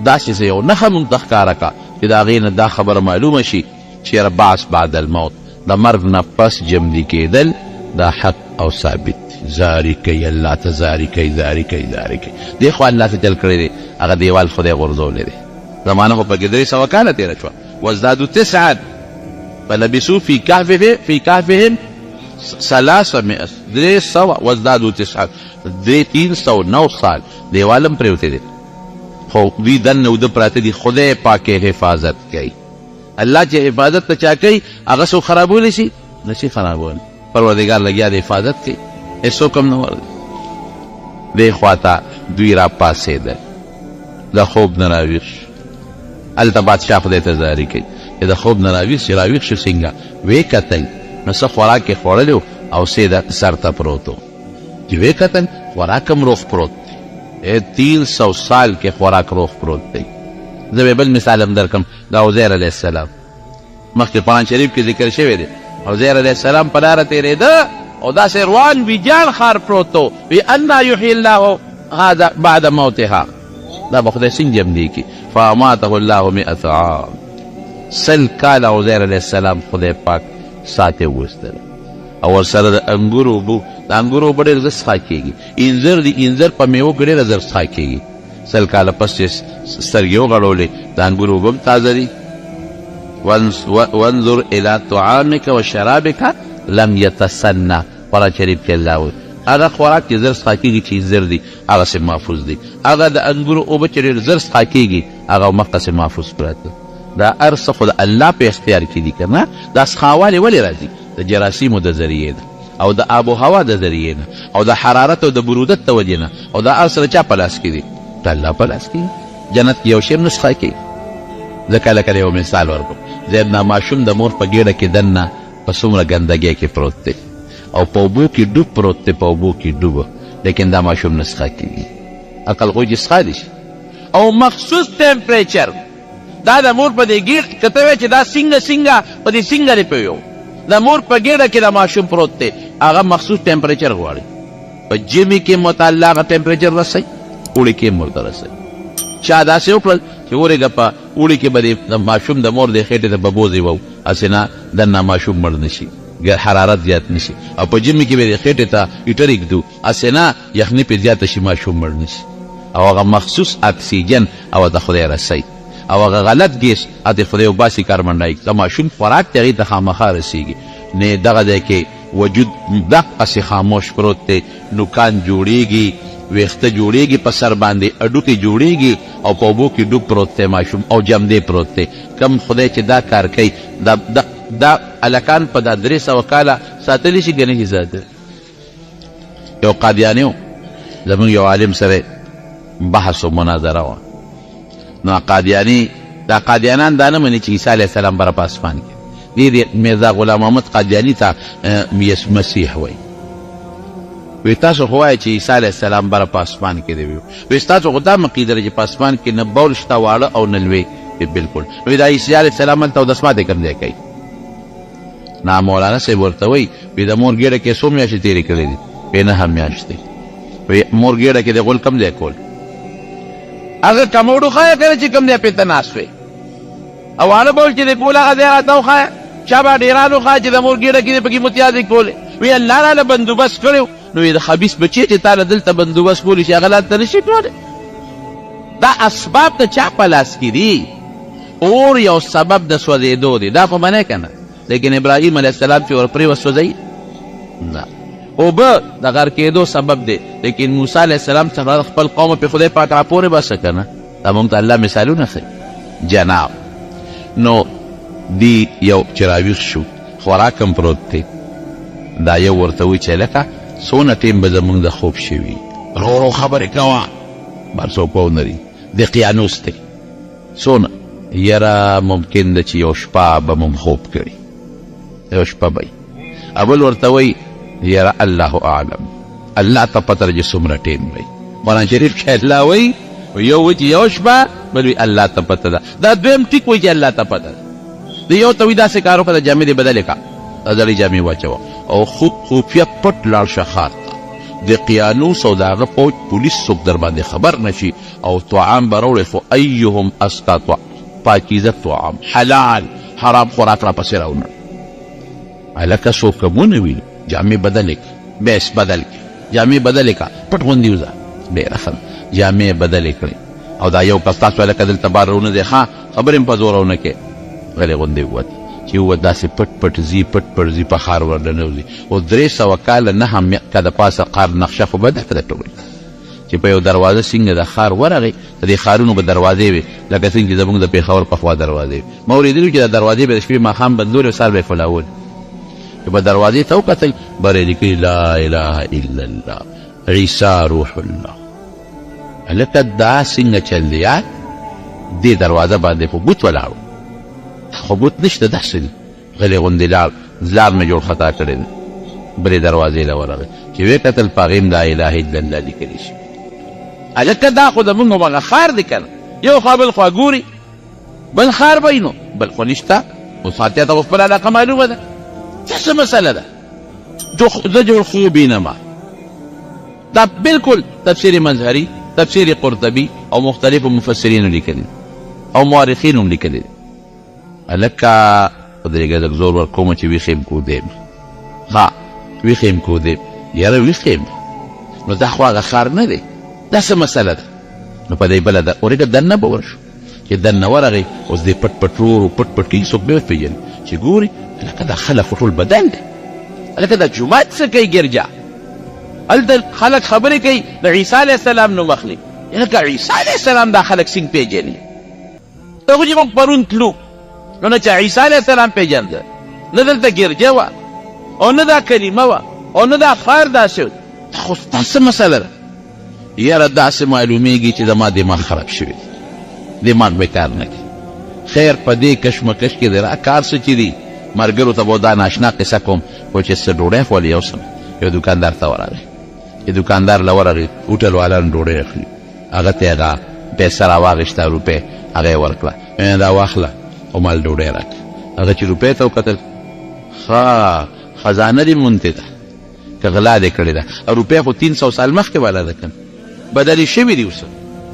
داسې څه یو نښه مونږ ته ښکاره کړه چې د هغې نه دا خبره معلومه شي چې یاره بعث بعد الموت، د مرګ نه پس جمدي کېدل دا حق او ثابت دی. زاري کوي الله ته، زاري کوي، زاري کوي، زاري کوي. دې خو الله ته چل کړی دی، هغه دیوال خدای غورځولی دی. زمانه خو پکې 300 کاله تېره شوه. وازدادو 9 فلبثوا في كهفهم 300 وازدادو 9 309 سال دیوال هم پرېوتی دی، خو دوی دننه اوده پراته دي. خدای پاک حفاظت کوي. الله چې حفاظت ته چا کوي هغه څوک خرابولی شي نشي خرابولی. پروردګار لګیا د حفاظت کوي، هېڅوک هم نه ورځي. دې خواته دوی را پاڅېدل، د خوب نه راویښ شو. هلته بادشاه خدای ته زاري کوي چې د خوب نه راویښ شي، راویښ شو څنګه؟ ویې کتل نو څه خوراک یې خوړلی او سیده سر ته پروت و. چې ویې کتل خوراک هم روغ پروت دی، 300 سال کې خوراک روغ پروت دی. زه به بل مثال هم درکړم، د عزیر علیه السلام مخکې قرآن شریف کې ذکر شوی دی. عزیر علیه السلام په لاره تېرېده او داسې روان ویجان ښار پروت و، وی انا یحیی الله هذا بعد موتها، دا به خدای څنګه جمدي کړي. فاماته الله 100 عام، 100 کاله عزیر علیه السلام خدای پاک ساتې وویستله. او ورسره د انګورو اوبه، د انګورو اوبه ډېر زر څښا کېږي. انځر دي، انځر په میوو کې ډېره زر څښا کېږي. 100 کاله پس چې سترګې وغړولې، د انګورو اوبه هم تازه دي. وانظر الى طعامك وشرابك لم يتسنى، قرآن شریف کې الله وایي هغه خوراک چې زر څښا کېږي چې زر دي هغسې محفوظ دي، هغه د انګورو اوبه چې ډېر زر څښا کېږي هغه مخکسې محفوظ پراته. دا هر څه خو د الله په اختیار کې دي که نه. دا څښاوالی ولې راځي؟ د جراثیمو د ذریعې ده او د آب و هوا د ذریعې نه او د حرارت او د برودت د وجې نه، او دا هر څه د چا په لاس کې دي؟ د الله په لاس کې. جنت کې یو شی هم نه څښا کېږي. زه کله کله یو مثال ورکړم، زیبنا ماشوم د مور په ګېډه کې دننه په څومره ګندګۍ کې پروت دی او په اوبو کې ډوب پروت دی، په اوبو کې ډوبه، لیکن دا ماشوم نه څښا کېږي. عقل غوی چې څښا دي شي او مخصوص ټمپریچر دا د مور په دې ګیډ که ته وایې چې دا سینګه په دې سینګه دې پویو د مور په ګیډه کې د ماشوم پروت دی هغه مخصوص ټمپریچر غواړي په ژمي کې متعله هغه ټمپریچر رسوي اوړي کې مور ته رسوي چا داسې وکړل چې ورېږه په اوړي کې به د ماشوم د مور د خېټې ته به بوزې وو هسې نه دننه ماشوم مړ نه شي حرارت زیات نشي او په ژمي کې به د خېټې ته هیټر ایږدو هسې نه یخني پرې زیاته شي ماشوم مړ نه شي او هغه مخصوص اکسیجن او د خدای رسوي او هغه غلط ګیس د خدای وباسي کاربن ډای د ماشوم خوراک ته هغې ته خامخا رسېږي نه دغه دی کې وجود دقسې خاموش پروت دی نوکان جوړېږي ویښته جوړېږي په سر باندې اډوکې جوړېږي او په اوبو کې ډوب پروت دی ماشوم او جمدې پروت دی کم خدای چې دا کار کوي دا هلکان په دا 300 کاله ساتلی شي که نه شي ساتلی یو قادیانی و زموږ یو عالم سره بحث و مناظره وه نو دا قادیانان دا نه مني چې عیسی علیه السلام بره په اسمان کې دې میرزا غلام محمد قادیاني ته مسیح وایي وی تاسو خو وایئ چې عیسی علیه السلام بره په اسمان کې دی وی ستاسو خو دا عقیده ده چې په اسمان کې نه بول شته واړه او نه لوی بلکل وی دا عیسی علیه السلام هلته اودسمات یې کوم ځای کوي نه مولانا صاحب ورته وایي وی د مور ګېډه کې څو میاشتې تېرې کړې دي وی 9 میاشتې وی مور ګېډه کې د غول کوم ځای کول هغه کموډو ښایه که نه چې کوم ځای پې ته ناست وی او هغه بول چې د کول هغه ځای راته وښایه چا به ډېران وښایه چې د مور ګېډه کې دې پکې متیازې کولې وی الله راله بندوبست کړی نو د خبیث بچی چې تا له دلته بندوبست کولی شي هغه هلته نه شي کولی دا اسباب د چا په لاس کې دي اور یو سبب د سوځېدو دی دا خو منې که نه لیکن ابراهیم علیه السلام چې ورپرې وسوځوي نه اوبه د غر کېدو سبب دی لیکن موسی علیه السلام څخه خپل قوم پې خدای پاک راپورې باسه که نه دا موږ ته الله مثالونه ښیي جناب نو دی یو چې راویښ شو خوراک هم پروت دی دا یو ورته وایي چې لکه څونه ټیم به زموږ د خوب شوي ورو خبرې کوه بر څوک پوه نه لري د قیانوس دی څونه یاره ممکن ده چې یو شپه به مم خوب کړي یو شپه به اول ورته وایي یاره الله اعلم الله ته پته ده چې څومره ټیم وي قرآن شریف کې الله وایي یو وایي چې یو شپه بل وایي الله ته پته ده دا دویم ټیک وایي چې الله ته پته ده د یو ته وایي داسې کار وکړه د جامې دې بدلې کړه د زړې جامې واچوه او خفیه پټ لاړ شه ښار ته د قیانوس او د هغه پوج پولیس څوک در باندې خبر نشي او طعام به راوړې خو ایهم اسقا پاکیزه طعام حلال حرام خوراک را پسې راونه هلکه څوک کمونه وي جامې بدلې کړه بیس بدل کړه جامې بدلې کړه پټ غوندې وځه ډېره ښه جامې بدلې کړې او دا یو کس تاسو هلکه دلته بار راونه دی ښه خبرې هم په زور راونه کې غلې غوندې ووت چې ووت داسې پټ پټ ځي پټ پټ ځي په ښار ورننوځي او 300 کاله نه هم که د پاسه ښار نقشه خو به ډکه ده ټول چې په یو دروازه څنګه د ښار ورغی د دې ښارونو به دروازې وي لکه څنګه چې زموږ د پېښور په خوا دروازې وي ما اورېدلي چې د دروازې به د شپې ماښام بندولې او سهار به یې فلاول چې به دروازې ته وکتل بر یې لیکلي لا اله الا الله عیسی روح الله هلکه دا څنګه چل دی یاد دې دروازه باندې په بوت ولاړو خو بوت نشته داسې دي غلې غوندې لار مې جوړ خطا کړی دی بلې دروازې له ورغی چې ویې کتل په هغې هم لا اله الا الله لیکلی شي هلکه دا خو زمونږ همغه ښار دی که نه یو خوا بل خوا ګوري بل ښار به نو بل خو نشته اوس فاتحه ته خو خپله علاقه معلومه ده دا څه مسله ده زه جوړ خو بینما دا بلکل تفسیر مظهري تفسیر قرطبي او مختلفو مفسرینو لیکلي او مورخینو هم لیکلي دي هلکه ودرېږه لږ زور ورکومه چې ویښ یم کودیم ها ویښ یم کودیم یاره ویښ یم نو دا خو هغه ښار نه دی دا څه مسله ده نو په دې بله ده ورېږه دننه به ورشو چې دننه ورغی اوس دې پټ پټ ورو پټ پټ کېږي څوک به وپېژني چې ګوري هلکه دا خلک خو ټول بدل دی هلکه دا جومات څه کوي ګرجا هلته خلک خبرې کوي د عیسی علیه السلام نوم اخلي هلکه عیسی علیه السلام دا خلک څنګه پېژني ته خو چې موږ پرون تلو نو نه چې عیسی علیه السلام پېژانده نه دلته ګرجه وه او نه دا کلمه وه او نه دا ښار داسې و دا خو څه مسله ده یاره داسې معلومیږي چې زما دماغ خراب شوی دماغ به کار نه کوي خیر په دې کشمکش کې دی را کار څه چې دی ملګرو ته به دا ناشنا قصه کوم خو چې څه ډوډۍ خولې یو څه یو دوکاندار ته ورغی چې دوکاندار له ورغی هوټل والان ډوډۍ اخلي هغه ته هغه پیسه راواغېسته روپۍ هغه یې ورکړه دا واخله او مال ډوډۍ راکړه هغه چې روپۍ ته وکتل ښه خزانه دې مونتې ده که غلا دې کړې ده روپۍ خو 300 سال مخکې والا ده که بدلې شوي دي اوس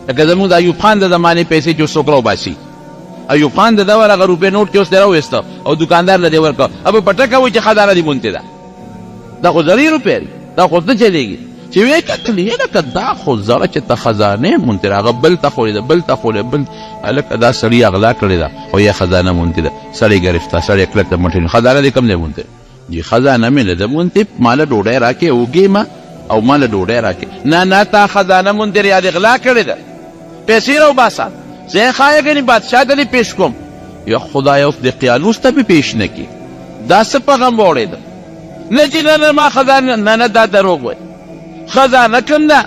لکه زموږ د ایوب خان د زمانې پیسې چې اوس څوک راوباسي ایوب خان د دور هغه روپۍ نوټ چې اوس دی راوویسته او دوکاندار له دې ورکړه اب په ټکه وایي چې خزانه دې مونتې ده دا خو زرې روپۍ دي دا خو نه چلېږي چې ویې کتل لکه دا خو زره چې ته خزانې مونتې ده هغه بل ته خولې ده بل ته خولې بل هلکه دا سړي اغلا کړې ده او یا خزانه مونتې ده سړی ګرفتار سړی کلک ته مټې خزانه دې کوم دی مونتې جی خزانه مې نه ده مونتې ماله ډوډۍ راکې اوږې ما او ماله ډوډۍ راکې نه تا خزانه مونتې یا دې غلا کړې ده پیسې راوباسه زه یې ښایه ګنې بادشاه ته دې پیش کوم یا خدایه اوس د قیانوس ته مې پیش نه کړي دا څه په غم واوړېده نه چې نه ما خزانه نه دا دروغ وایي خزانه کوم ده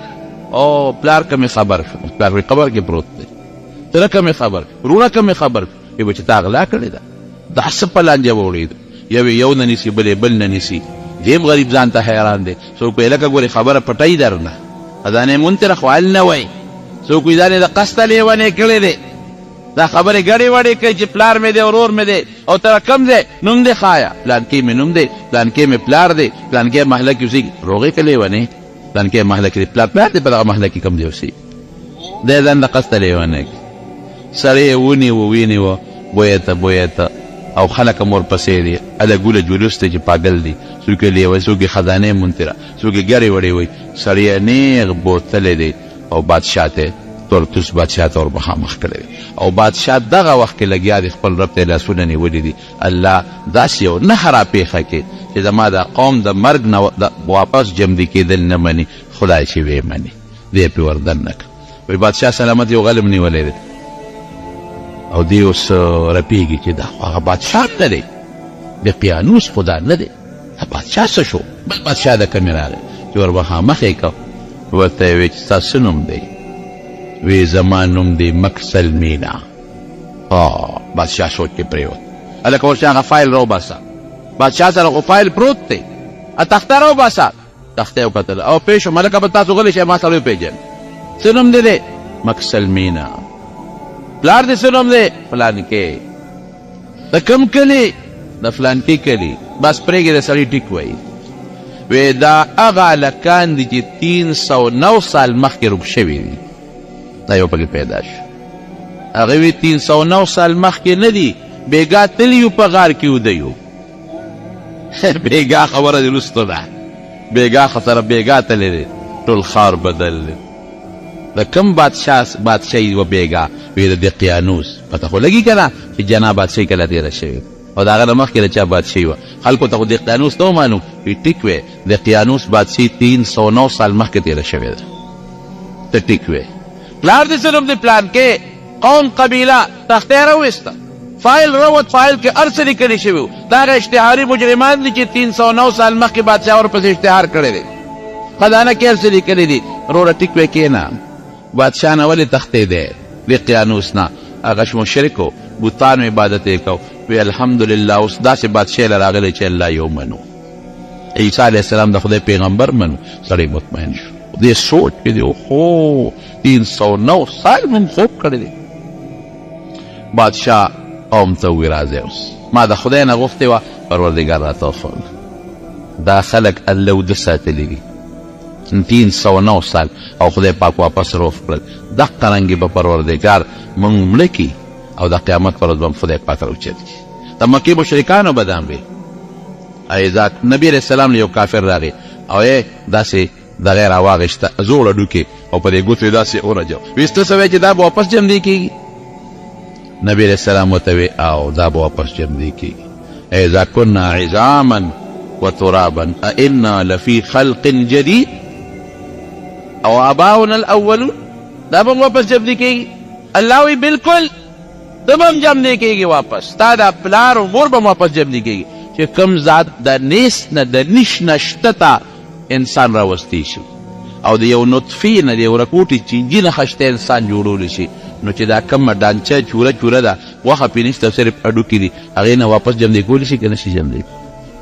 او پلار که مې خبر کړ پلار مې قبر کې پروت دی تره که مې خبر وروڼه که مې خبر کړ وایي چې تا غلا کړې ده دا څه په لانجه واوړېده یو نه نیسي بلې بل نه نیسي دیم غریب ځان ته حیران دی څوک وایي لکه ګورې خبره پټوي درنه خزانې مونتې خوال نه وایي څوک وایي ځان یې د قصده لیونې کړی دی دا خبرې ګډې وډې کوي چې پلار مې دی ورور مې دی او تره کم دی نوم دی ښایه پلانکې مې نوم دی پلانکې مې پلار دی پلانکې محله کې اوسېږي روغې که لیونې پلانکې محله کې دی پلار دی په دغه محله کې کم دی اوسېږي دی ځان د قصده لیونې کوي سړی یې ونیوه وینیوه بویه ته او خلک هم ورپسې دي هله ګوله جلوس دی چې پاګل دي څوک یې لیوه څوک یې خزانې مونتې را څوک یې ګرې وړې وایي سړی یې نیغ بوتلی دی او بادشاه ته تورتوس بادشاه ته ور مخامخ کړی دی او بادشاه دغه وخت کې لګیا دی خپل رب ته لاسونه نیولي دي الله داسې یو نښه راپېښه کړي چې زما د قوم د مرګ نه واپس جمدي کېدل نه مني خدای چې ویې مني دی پې ور دننه کړه وایي بادشاه سلامت یو غلم نیولی دی او دی اوس رپېږي چې دا خو هغه بادشاه نه دی د قیانوس خو دا نه دی دا بادشاه څه شو بل بادشاه د کومې راغی چې ور مخامخ یې کړ ورته یې ویې چې ستا څه نوم دی وی زما نوم دی مکسلمینا بادشاه سوچ کې پرېوت هلکه ورشه هغه فایل راوباسه بادشاه سره خو فایل پروت دی تخته راوباسه تخته یې وکتله او پېښ شوم هلکه به تاسو غلی شئ ما سره وپېژنئ څه نوم دی مکسلمینا پلار دې څه نوم دی فلانکې د کوم کلي د فلانکې کلي بس پرېږدې د سړي ټیک وایي وی دا هغه هلکان دي چې 309 سال مخکې روږ شوي دي دا یو پکې پیدا شو هغه وی 309 سال مخکې نه دي بېګا تلي یو په غار کې وده یو بېګا خبره دې وروستو ده بېګا سره بېګا تللی دی ټول ښار بدل دی د کوم بادشاهي وه بېګا وی د دقیانوس پته خو لګي که نه چې جنا بادشاهي کله تېره شوې او د هغه نه مخکې د چا بادشاهي وه خلکو ته خو دقیانوس ته ومعلوم وی ټیک وی دقیانوس بادشاهي 309 سال مخکې تېره شوې ده ته ټیک وی پلار دې څه نوم دی پلان کې قوم قبیله تختې راویسته فایل راوت فایل کې هر څه لیکلي شوي وو دا هغه اشتهاري مجرمان دي چې 309 سال مخکې بادشاه ورپسې اشتهار کړی دی خزانه کې هر څه لیکلي دي وروره ټیک وی کښېنه بادشاه نه ولې تختې دی دقیانوس نه هغه مشرک و بوتانو عبادت یې کو وی الحمدلله اوس داسې بادشاه له راغلی چې الله یو منو عیسی علیه السلام د خدای پیغمبر منو سړی مطمئن شو دې سوچ کې دی اوهو 309 سال من خوب کړی دی بادشاه قوم ته وی راځئ اوس ما د خدای نه غوښتې وه پروردګار راته وښوله دا خلک الله وده ساتلي دي 309 سال او خدای پاک واپس روف کړل دقه رنګې به پروردګار موږ مړه کړي او د قیامت پر ورځ به خدای پاک راوچت کړي د مکې مشرکانو به دام وي نبي علیه السلام له یو کافر راغی او یې داسې دغه یې راواغېسته زوړه ډوکې او په دې ګوتو یې داسې ورجو ویې ته څه وایي چې دا به واپس جمدی کېږي نبي علیه السلام ورته وی او دا به واپس جمدی کېږي اذا كنا عظاما وترابا أئنا لفي خلق جديد او آباؤنا الاولون دا به واپس جمدی کېږي الله وی بالکل ته به هم جمدی کېږي واپس تا دا پلار و مور به واپس جمدی کېږي چې کوم ذات د نیس نه د نیش نه شته ته انسان راوستی شي او د یو نطفې نه د یو رکوټې چینجي نه خشته انسان جوړولی شي نو چې دا کومه ډانچه چوره ده غوښه پرې نشته صرف هډوکي دي هغې نه واپس جمدی کولی شي که نه شي جمدی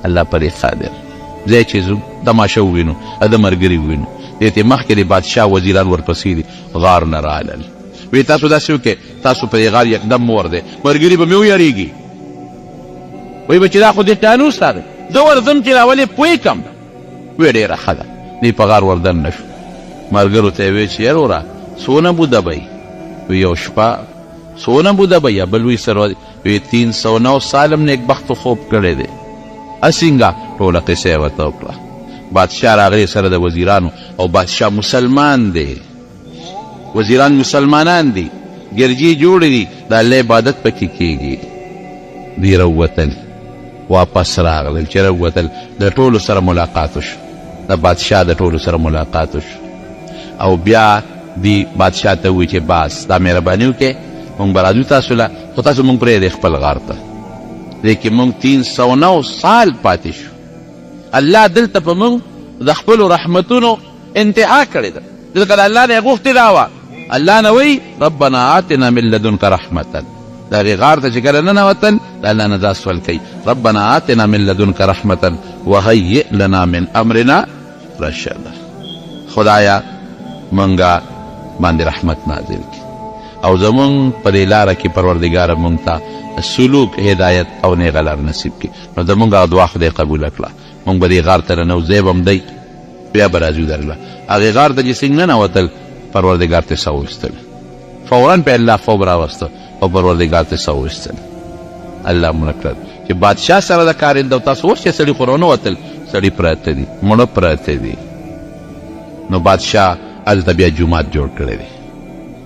الله پرې قادر ځای چې ځو تماشه ووینو د ملګري ووینو دې ته مخکې د بادشاه وزیران ورپسې دي غار نه رالل وی تاسو داسې وکړئ تاسو په دې غار یکدم مور دی ملګري به مې ویریږي وی به چې دا خو دې ټانوس راغی زه ورځم چې راولې پوی کم وی ډېره ښه ده دی په غار وردن نه شو ملګرو ته یې وی چې یروره څونه بوده به وی یو شپه څونه بوده به یا بل وی سره وی 309 سالم نیکبختو خوب کړی دی اسینګه ټوله قصه یې ورته وکړه بادشاه راغلی سره د وزیرانو او بادشاه مسلمان دی وزیران مسلمانان دي ګرجي جوړ دي د الله عبادت پکې کېږي دی راووتل واپس راغلل چې راووتل د ټولو سره ملاقات وشو د بادشاه د ټولو سره ملاقات وشو او بیا دی بادشاه ته ووایي چې بس دا مهرباني وکړې مونږ به راځو تاسو له خو تاسو مونږ پرېږدئ خپل غار ته دی کې مونږ 309 سال پاتې شو الله دلته په مونږ د خپلو رحمتونو انتها کړې ده ځکه د الله نه یې غوښتې دا وه الله نه وایي ربنا آتنا من لدنک رحمتا د هغې غار ته چې کله ننوتل د الله نه دا سوال کوي ربنا آتنا من لدنک رحمتا وهیئ لنا من امرنا رشدا خدایا مونږه باندې رحمت نازل کړي او زمونږ په دې لاره کې پروردګاره مونږ ته سلوک هدایت او نیغه لار نصیب کړي نو زمونږ هغه دعا خدای قبوله کړه مونږ به دې غار ته ننو ځای به هم دی بیا به راځو درله هغې غار ته چې څنګه ننوتل پروردګار ته ساه وایستل فورا په الله خوب راوسته او پروردګار ته ساه وایستل الله مړه کړل چې بادشاه سره د کار د تاسو اوس چې سړي خو رانوتل سړي پراته دي مړه پراته دي نو بادشاه هلته بیا جومات جوړ کړی دی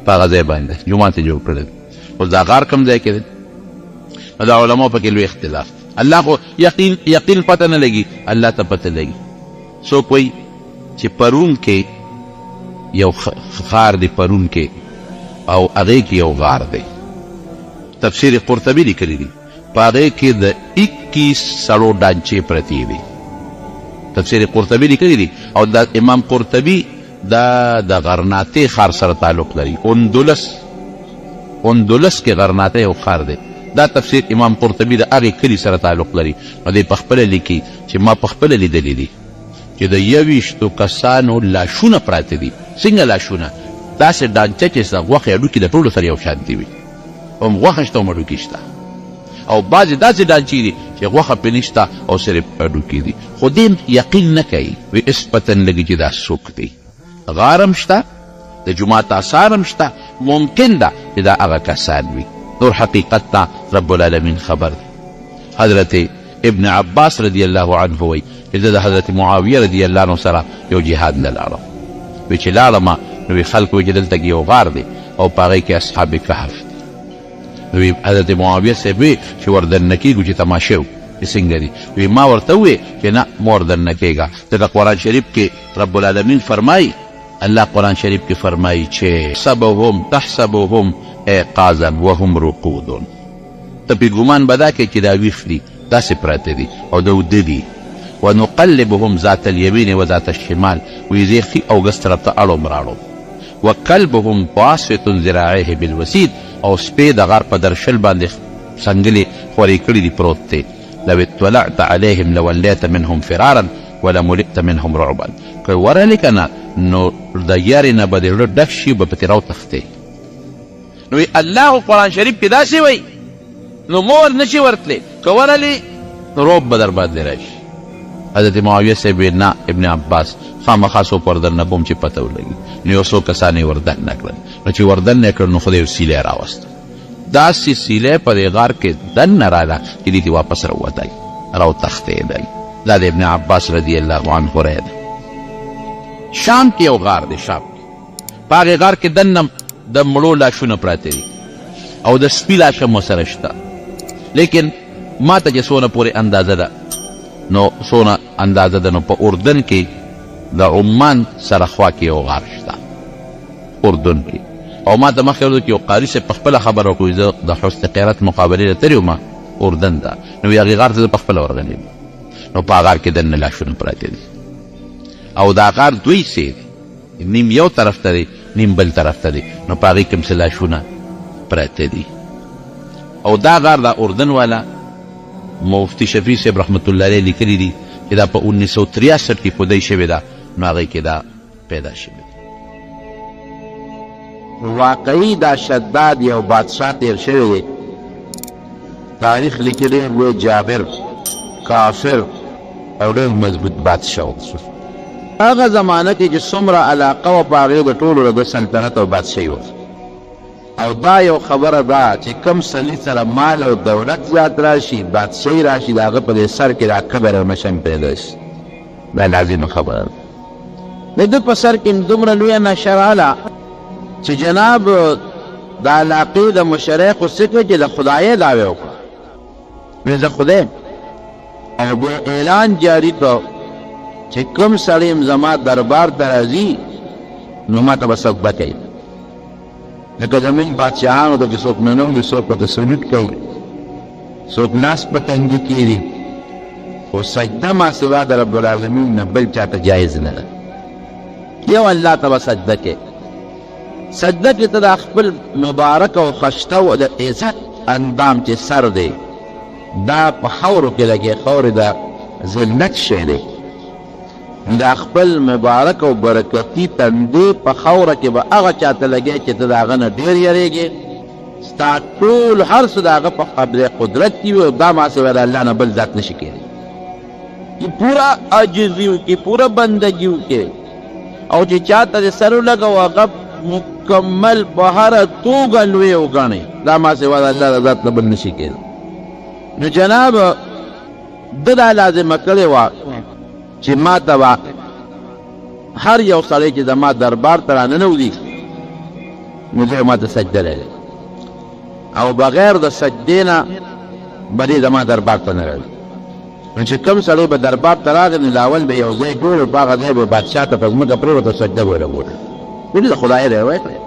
په هغه ځای باندې جومات یې جوړ کړی دی اوس دا غار کوم ځای کې دی نو د علماو پکې لوی اختلاف الله خو یقین پته نه لګي الله ته پته لګي څوک وایي چې پرون کې یو غار دی پرون کې او هغې کې یو غار دی تفسیر قرطبي لیکلی دی په هغې کې د 21 سړو ډانچې پرتې دي تفسیر قرطبي لیکلی دی او دا امام قرطبي دا د غرناطې ښار سره تعلق لري اندلس کې غرناطې یو ښار دی دا تفسیر امام قرطبي د هغې کلي سره تعلق لري نو دی پخپله لیکي چې ما پخپله لیدلی دي چې د 21 کسانو لاشونه پراته دي څنګه لاشونه داسې ډانچه چې ستا غوښې هډوکي د ټولو سره یو شانتي وي هم غوښه شته هم هډوکي شته او بعضې داسې ډانچې دي چې غوښه پرې نشته او صرف هډوکي دي خو دې یقین نه کوي وی اس پتن لګي چې دا څوک دی غارم شته د جومات آثار هم شته ممکن ده چې دا هغه کسان وي نور حقیقت ته رب العالمین خبر دی حضرت ابن عباس رضی الله عنه وی چې د حضرت معاویه رضی الله عنه سره یو جهاد نه لاړم وی چې لاړمه نو وی خلک وی چې دلته کې یو غار دی او په هغې کې اصحاب کهف دي نو وی حضرت معاویه صاحب وی چې وردن کېږو چې تماشې چې څنګه دي وی ما ورته ووی چې نه ما وردن نه کېږه ځکه قرآن شریف کې رب العالمین فرمایي الله قرآن شریف کې فرمایي چې تحسبهم ایقاظا وهم رقود ته پې ګمان به دا کوې چې دا ویښ دي داسې پراته دي او د وده دي ونقلبهم ذات اليمين وذات الشمال وی ښي او ګس طرف ته اړوم راړوم وکلبهم باسط ذراعیه بالوسید او سپی د غار په درشل باندې څنګلې خورې کړي دي پروت دی لو اطلعت عليهم لوليت منهم فرارا ولملئت منهم رعبا که ورغلې که نه نو د یارې نه به دې زړه ډک شي به پکې راوتښتې نو الله قرآن شریف کې داسې وایي نو مو ور نشي ورتلی که ورغلې نو روب به در باندې راشي حضرت معاویه صاحب نه ابن عباس خامخا څوک وردن نه بوم چې پته ولګي نو یو څو کسان یې وردن نه کړل نو چې وردن نه کړل نو خو د یو سیلی راوسته داسې سیلی په دې غار کې دننه راله چې دې واپس راوتل راوتښتېدل دا د ابن عباس رضی الله عنه رایه ده شام کې یو غار دی شام په هغې غار کې دننه د مړو لاشونه پراته دي او د سپي لاشه مو سره شته لیکن ما ته چې څونه پورې اندازه ده نو څونه اندازه ده نو په اردن کې د عمان سره خوا کې یو غار شته اردن کې او ما ته مخکې ورته یو قاري صاحب په خپله خبره وکړو زه د حسن قیرت مقابلې ته تللی وم اردن ته نو هغې غار ته زه په خپله ورغلی نو په هغه غار کې دننه لاشونه پراته دي او دا غار دوی څه دی نیم یو طرف ته دی نیم بل طرف ته دی نو په هغې کې هم څه لاشونه پراته دي او دا غار دا اردن والا مفتی شفیع صاحب رحمت الله علیه لیکلي دي چې دا په 1963 کې پودی شوې ده نو هغې کې دا پیدا شوې ده واقعي دا شداد یو بادشاہ تیر شوی دی تاریخ لیکلی وی جابر کافر او ډېر مضبوط بادشاہ و هغه زمانه کې چې څومره علاقه و په هغې د ټولو د سلطنت او بادشاهي و او دا یو خبره ده چې کوم سړي سره مال او دولت زیات راشي بادشاهي راشي د هغه په دې سر کې دا کبر او نشه پیدا شي دا لازمه خبره ده د ده په سر کې دومره لویه نشه راغله چې جناب د علاقې د مشرقو څه کوي چې د خدایۍ دعوې وکړه وایي زه خدای او بیا اعلان جاري کړ چې کوم سړی زما دربار ته راځي نو ما ته به څوک بکوي لکه زموږ بادشاهانو ته چې څوک ننوځي څوک ورته سلوټ کوي څوک لاس په تنګي کېږي خو سجده ما سوا د رب العالمین نه بل چاته جایز نه ده یو الله ته به سجده کې سجده کې ته د خپل مبارک او خشته او د عزت اندام چې سر دی دا په خاورو کې لګي خاورې د ذلت شی دی دا خپل مبارک او برکتي تندې په خاوره کې به هغه چاته لګي چې ته د هغه نه ډېر یېرېږې ستا ټول هر څه د هغه په قبضه قدرت کې وي او دا ما سوی د الله نه بل ذات نشي کېدی چې پوره عاجزي وکړي پوره بندګي وکړي او چې چاته د سر ولګو هغه مکمل په هره توګه لوی وګڼئ دا ما سوی د الله د ذات نه بل نشي کېدی نو جناب ده دا لازمه کړې وه چې ما ته به هر یو سړی چې زما دربار ته راننوځي نو دی ما ته سجده لري او بغیر د سجدې نه به دې زما دربار ته نه راځي نو چې کوم سړی به دربار ته راغی نو لاول به یو ځای ګورو په هغه ځای به بادشاه ته په ځمکه پرېوته سجده به ورغوړي ولې د خدای روایت دی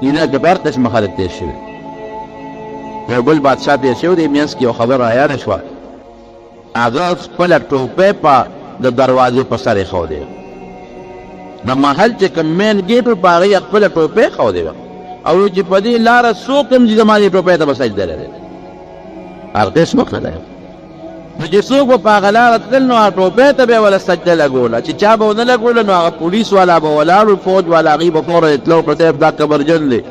اینه که بهر قسمه خلک تېر شوي یو بل بادشاه تېر شوی دی منځ کې یو خبره رایاده شوه هغه خپله ټوپۍ په د دروازې په سر ایښودې د محل چې کوم مین ګیټ و په هغه یې خپله ټوپۍ ایښودې وه او چې په دې لاره څوک هم ځي زما دې ټوپۍ ته به سجده لري هر قسم وکړه دی نو چې څوک به په هغه لاره تلل نو هغه ټوپۍ ته به یې وله سجده لګوله چې چا به ونه لګوله نو هغه پولیس والا به ولاړ فوج والا هغوی به فوره اطلاع کړه صاحب دا کبرجن دی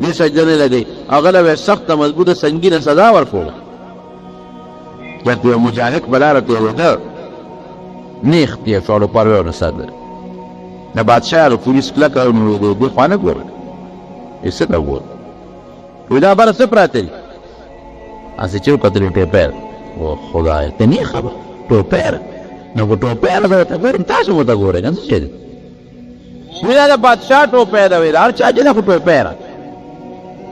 دې سجده نه لګوي هغه له به یې سخته مضبوطه سنګینه سزا ورکوله چېرته یو مجاهد په لاره تېرېده نیغ تېر شو او پروې ونه سر لري د بادشاه او پولیس کلکه نو دې خوا نه ګورل یې څه ته ګورل وایي دا بره څه پراته دي هسې چې وکتل ټوپۍ او خدایه ته نه خبر ټوپۍ نو په ټوپۍ به ورته ګورم تاسو ورته ګورئ که څه دی وایي دا د بادشاه ټوپۍ ده وایي هر چا چې دا خو ټوپۍ ده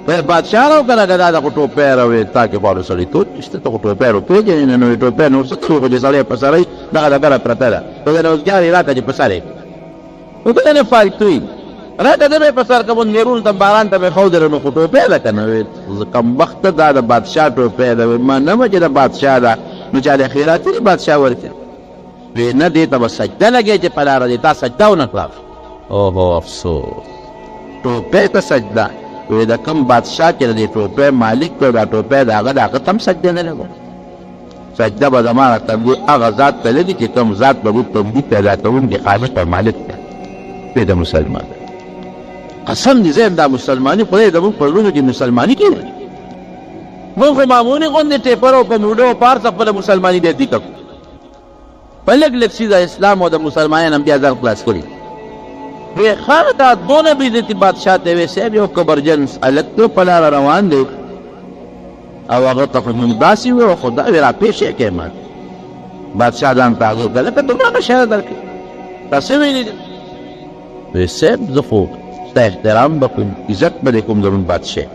وایي بادشاه را وکړه که دا د خو ټوپۍ ده وایي تا کې پالو سړیتوب نشته ته خو ټوپۍ را پېژنې نه نو وایي ټوپۍ نو څه څوک چې سړی په سر دغه ډبره پرته ده نو د روزګار یې راکړه چې په سر یې وکړه نه فالتو وي راته ده به یې په سر کړه نیرون ته باران ته به یې ښودله نو خو ټوپۍ ده که نه وایي کمبخته دا د بادشاه ټوپۍ ده وایي ما نه وه چې د بادشاه ده نو چا د خیراتي دي بادشاه ورکړي وایي نه دې ته به سجده لګی چې په لاره دې تا سجده ونه کړه اوهو افسوس ټوپۍ ته سجده وایي د کوم بادشاه چې د دې ټوپۍ مالک کړ دا ټوپۍ د هغه د هغه ته هم سجده نه لګو سجده به زما تبدیل هغه ذات ته لګي چې کوم ذات به روح تبدیل پیدا کوونکی خالق او مالک دی وایي د مسلمان قسم دې زه دا مسلماني خدای زموږ په زړونو کې مسلماني کېږي موږ خو معمولي غوندې ټیپر او کمپیوټر او پارس خپله مسلماني دې دي کړو په لږ لږ څیز اسلام او د مسلمانان هم بیا ځان خلاص کړي وایي خان دا دونه بېعزتي بادشاه ته وایي صاحب یو کبرجن هلک دی په لاره روان دی او هغه ته خو موږ داسې وایو خو دا وایي راپېښ یې کړې ما بادشاه ځان ته هغه وکړه لکه دومره شی درکړي تا څه ویلي دي وایي صاحب زه خو ستا احترام به کوم عزت به دې کوم زموږ بادشاه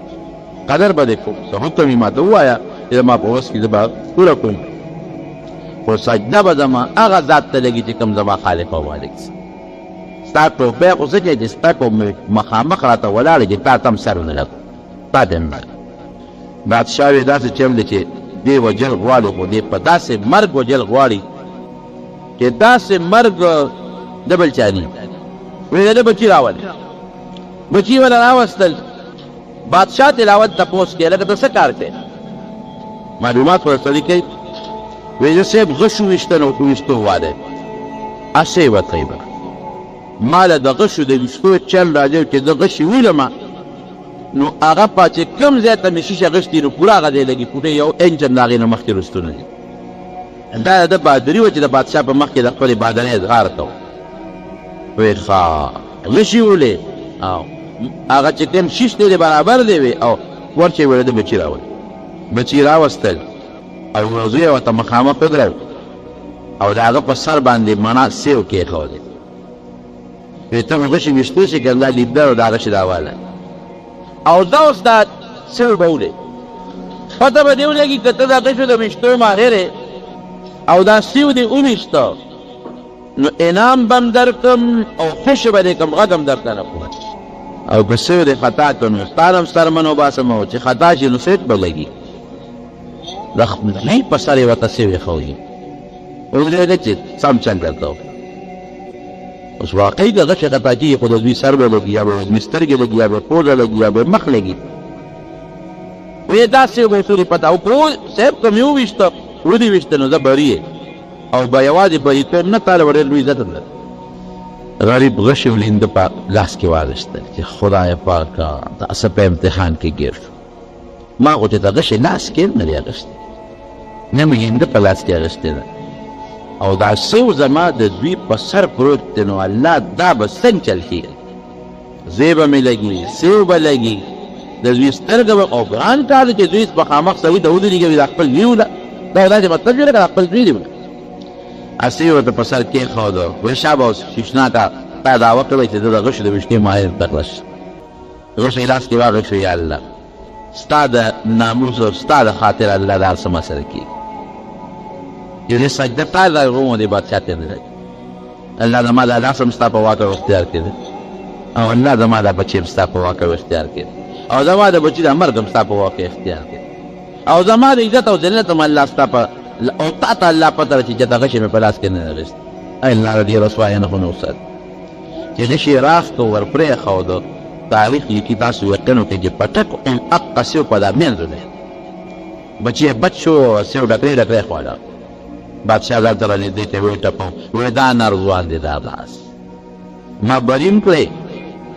قدر به دې کوم څه حکم یې ما ته ووایه چې زما په وس کې زه به پوره کوم خو سجده به زما هغه ذات ته لګي چې کوم زما خالق او مالک سي ستا ټوپۍ خو څه چې چې ستا کوم مخامخ راته ولاړې چې تا ته هم سر ونه لګو تا ته هم بادشاه وایي داسې چم دی چې دې وجل غواړي خو دې په داسې مرګ وجل غواړي چې داسې مرګ د بل چا نه وایي د بچي راولي بچي ولا راوستل بادشاه تلاوت تپوس کې لکه ته څه کار کوې معلومات ورسړي کوي وایي زه صاحب غشو ویشته نو په ویشتو واده هسې یې ورته ما له د غشو د ویښتو چل راځي چې زه غشي ویلم نو هغه چې کوم ځای ته مې شیشه غشتي نو پوره هغه دی لګي فوټې یو انجن د هغې نه مخکې رستونه دي دا د بهادري وه چې د بادشاه په مخ کې د خپلې بهادرۍ اظهار کوو ویل ښه غشي ولې او هغه چې کوم شیش دی برابر دی وی او ورچې ویله د بچي راول بچي راوستل او یو زوی یې ورته مخامخ ودرېد او د هغه په سر باندې مڼه سیو کېښودې وی ته مې غشي ویشتو چې که دا لیدلر او دا غشي راواله او دا اوس دا سیو به ولې پته به دې ولګي که ته دا غشو د ویشتو ماهر او دا سیو دې وویشته نو انعام به م درکم او خوشي به دې کړم غږ هم درته نه کوم او که سیو دې خطا کړ نو ستا نه هم سترمن وباسم او چې خطا شي نو سیټ به لګي د خپلې په سر یې ورته سیو ایښودي اوس دې چې سم چل درته اوس واقعي د غشې خطا کېږي خو د دوی سر به لګي یا به دوی سترګې لګي یا به پوزه لګي یا به مخ لګي وی دا سیو به یې ښودي پته او که صاحب که مې وویشته ودې ویشته نو زه بري او به یوازې بریتوب نه تاله به ډېر لوی عزت هم لري غریب غشې ولینده په لاس کې واخیستل چې خدای پاکه تاسو په امتحان کې ګیر شو ما خو چې د غشې لاس کې نه دی اخیستی نه مې هنده په لاس کې اخیستې ده او دا سیو زما د دوی په سر پروت دی نو الله دا به څنګه چل کېږي زوی به مې لګي سیو به لګي د دوی سترګه به او ګران کار دی چې دوی مخامخ سوي ته ودرېږي د خپل زوی وله دا داسې مطلب جوړه کړه خپل زوی دی اسی ورته په سر کېښوده ویل شابه اوس شیشناکه تا دعوه کړی چې زه د غشو د ویشتې ماهر تکړه شم غشو یې لاس کې واخیستو یا الله ستا د ناموس او ستا د خاطر الله دا هر څه ما سره کېږي یو دې سجده تا د روم دې بادشاه ته نه الله زما دا لاس هم ستا په واک او اختیار کې دی او الله زما دا بچی هم ستا په واک او اختیار کې دی او زما د بچي د مرګ هم ستا په واک اختیار کې او زما د عزت او ذلت هم الله ستا په او تا ته الله پته ده چې د غشې مې په لاس کې نه اخیست ای الله دې رسوایه نه خو نه وساتي چې غشې راښکو ور پرېښوده تاریخ لیکي تاسو یقین وکړئ چې پټک هغه سیو په دا منځ دی بچی یې بچ شو سیو ډکرې ډکرې خوړه بادشاه ځان ته رانږدې ته ویې ټپو وایي دا نارضوان دی دا لاس ما بري م کړی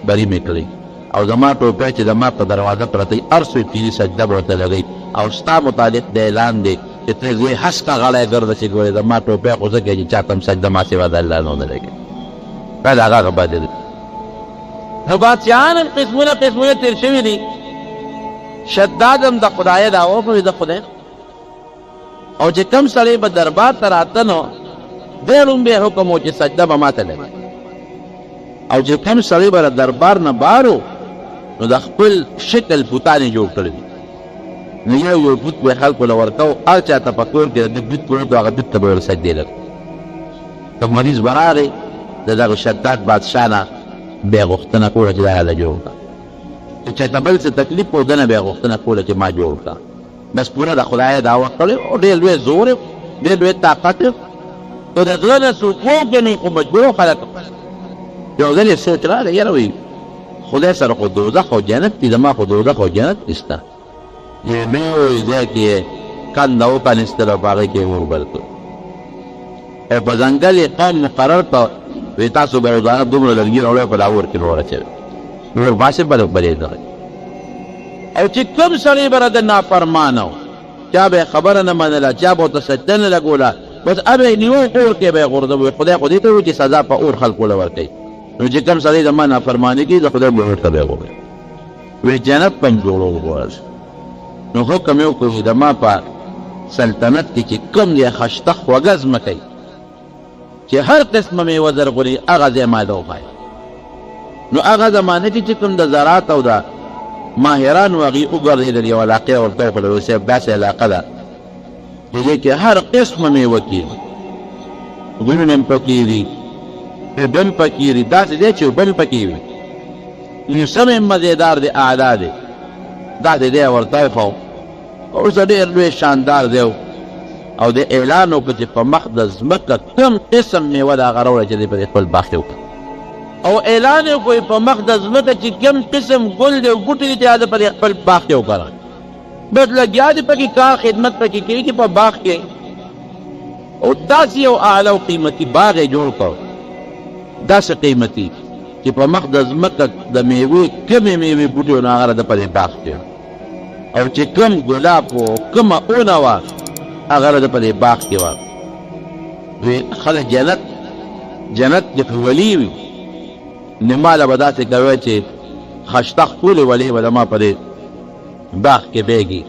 بري مې کړی او زما ټوپۍ چې زما په دروازه پرته هر څوی پیري سجده به ورته لګوي او ستا متعلق د اعلان دی چې ته زوی هسکه غلی ګرده چې ګورې زما ټوپۍ خو ځکه چې چا ته هم سجده ما سوا د الله نه ونه لګوي باید هغه هغه باندې دی نو بادشاهان هم قسمونه تېر شوي دي شداد هم د خدایه دعوه کوي د خدای او چې کم سړی به دربار ته راته نو دی لومبی حکم و چې سجده به ماته لګي او چې کم سړی به دربار نه بارو نو د خپل شکل بوتان یې جوړ کړي دي نو یو بوت به خلکو له ورکو هر چا ته په کور کې د بوت پروت و هغه بوت ته به سجدې لګي که مریض به راغی د دغه شداد بادشاه نه بیا غوښتنه کوله چې دا هله جوړ کړه که چاته بل څه تکلیف و ده نه بیا غوښتنه کوله چې ما جوړ کړه بس پوره د خدای دعوه کړې او ډېر لوی زور یې ډېر لوی طاقت یې که د زړه نه څوک وګڼي خو مجبورو خلک یو ځل یې سوچ راغی یاره وایي خدای سره خو دوزخ او جنت دي زما خو دوزخ او جنت نشته مې وایي ځای کې یې کنده وپرانېستل او په هغې کې یې اور بل کړ په ځنګل یې قوم مقرر کړ وایي تاسو به روزانه دومره لرګي راوړئ په دا اور کې نور اچوئ نور باسې بلېدغی او چې کوم سړی به د نافرمانه و چا به یې خبره نه منله چا به ورته سجده نه لګوله بس ابه یې نیو اور کې به یې غورځوي خدای خو دې ته وایي چې سزا په اور خلکو له ورکوي نو چې کوم سړی زما نافرماني کوي د خدای به اور ته به یې غورځوي وایي جنت په جوړو وغواړه نو حکم یې وکړو زما په سلطنت کې چې کوم دی خشته خوږه ځمکه چې هر قسمه میوه زرغوني هغه ځای ما ته وښایه نو هغه زمانه کې چې کوم د زراعت او د ماهران و هغې وګرځېدل یو علاقې ورته وښودل وایي صاحب داسې علاقه ده په دې کې هر قسمه میوه کېږي ګلونه هم پکې دي اوبه هم پکې دي داسې دی چې اوبه هم پکې وي موسم یې مزېدار دی اعلی دی داسې دی ورته وښو اوس ډېر لوی شاندار دی او د اعلان وکړه چې په مخ د ځمکه کوم قسم میوه د هغه راوړی چې دی په خپل باغ کې وکړه او اعلان یې وکړئ په مخ د ځمکه چې کوم قسم ګل دی او بوټي دي چې هغه په خپل باغ کې وکړه بس لګیا دي پکې کار خدمت پکې کېږي په باغ کې او داسې یو اعلی او قیمتي باغ یې جوړ کړ داسې قیمتي چې په مخ د ځمکه د میوې کمې میوې بوټي و نو هغه د په دې باغ کې او چې کم ګلاب و کومه اونه وه هغه د په دې باغ کې وه وی خلک جنت د په ولي وي نو ماله به داسې کوی چې خشته ټولې ولې به د ما په دې باغ کې بیږي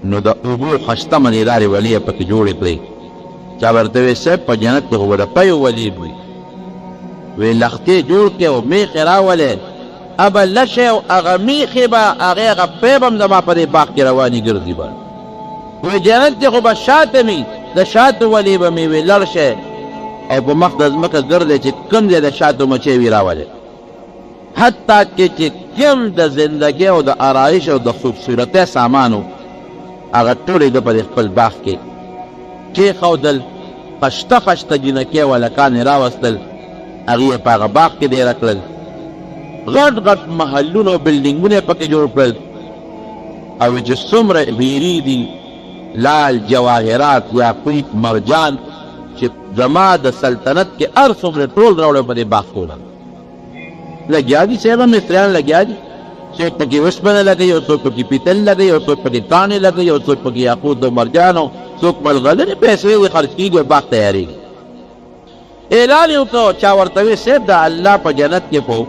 نو د اوبو خشته منېدارې ولې یې پکې جوړې کړې چا ورته وی صاحب په جنت کې خو به د پیو ولې وي وی لختې جوړ کړې او میخې راولې ابه لشې او هغه میخې به هغې هغه پی به هم زما په دې باغ کې روانې ګرځي به وی جنت کې خو به شاته مي د شاتو ولې به مې وی لړ شی او په مخ د ځمکه ګرځې چې کوم ځای د شاتو مچۍ وي راولې حتی کې چې کوم د زندګۍ او د آرایش او د خوبصورتۍ سامانو هغه ټول یې د په خپل باغ کې کېښودل خشته خشته جینکۍ او هلکان یې راوستل هغې یې په هغه باغ کې ډېره کړل غټ غټ محلونه او بلډینګونه یې پکې جوړ کړل او چې څومره بیري دي لال جواهرات یاقوت مرجان چې زما د سلطنت کې هر څومره ټول راوړی په دې باغ کولل لګیا دي صاحبه مستریان لګیا دي څوک پکې وسپنه لګوي او څوک پکې پیتل لګوي او څوک پکې کاڼې لګوي او څوک پکې یاقوت او مرجان او څوک ملغلرې پیسې وي خرڅ کېږي او باغ تیارېږي اعلان یې وکړو چا ورته وی صاحب د الله په جنت کې خو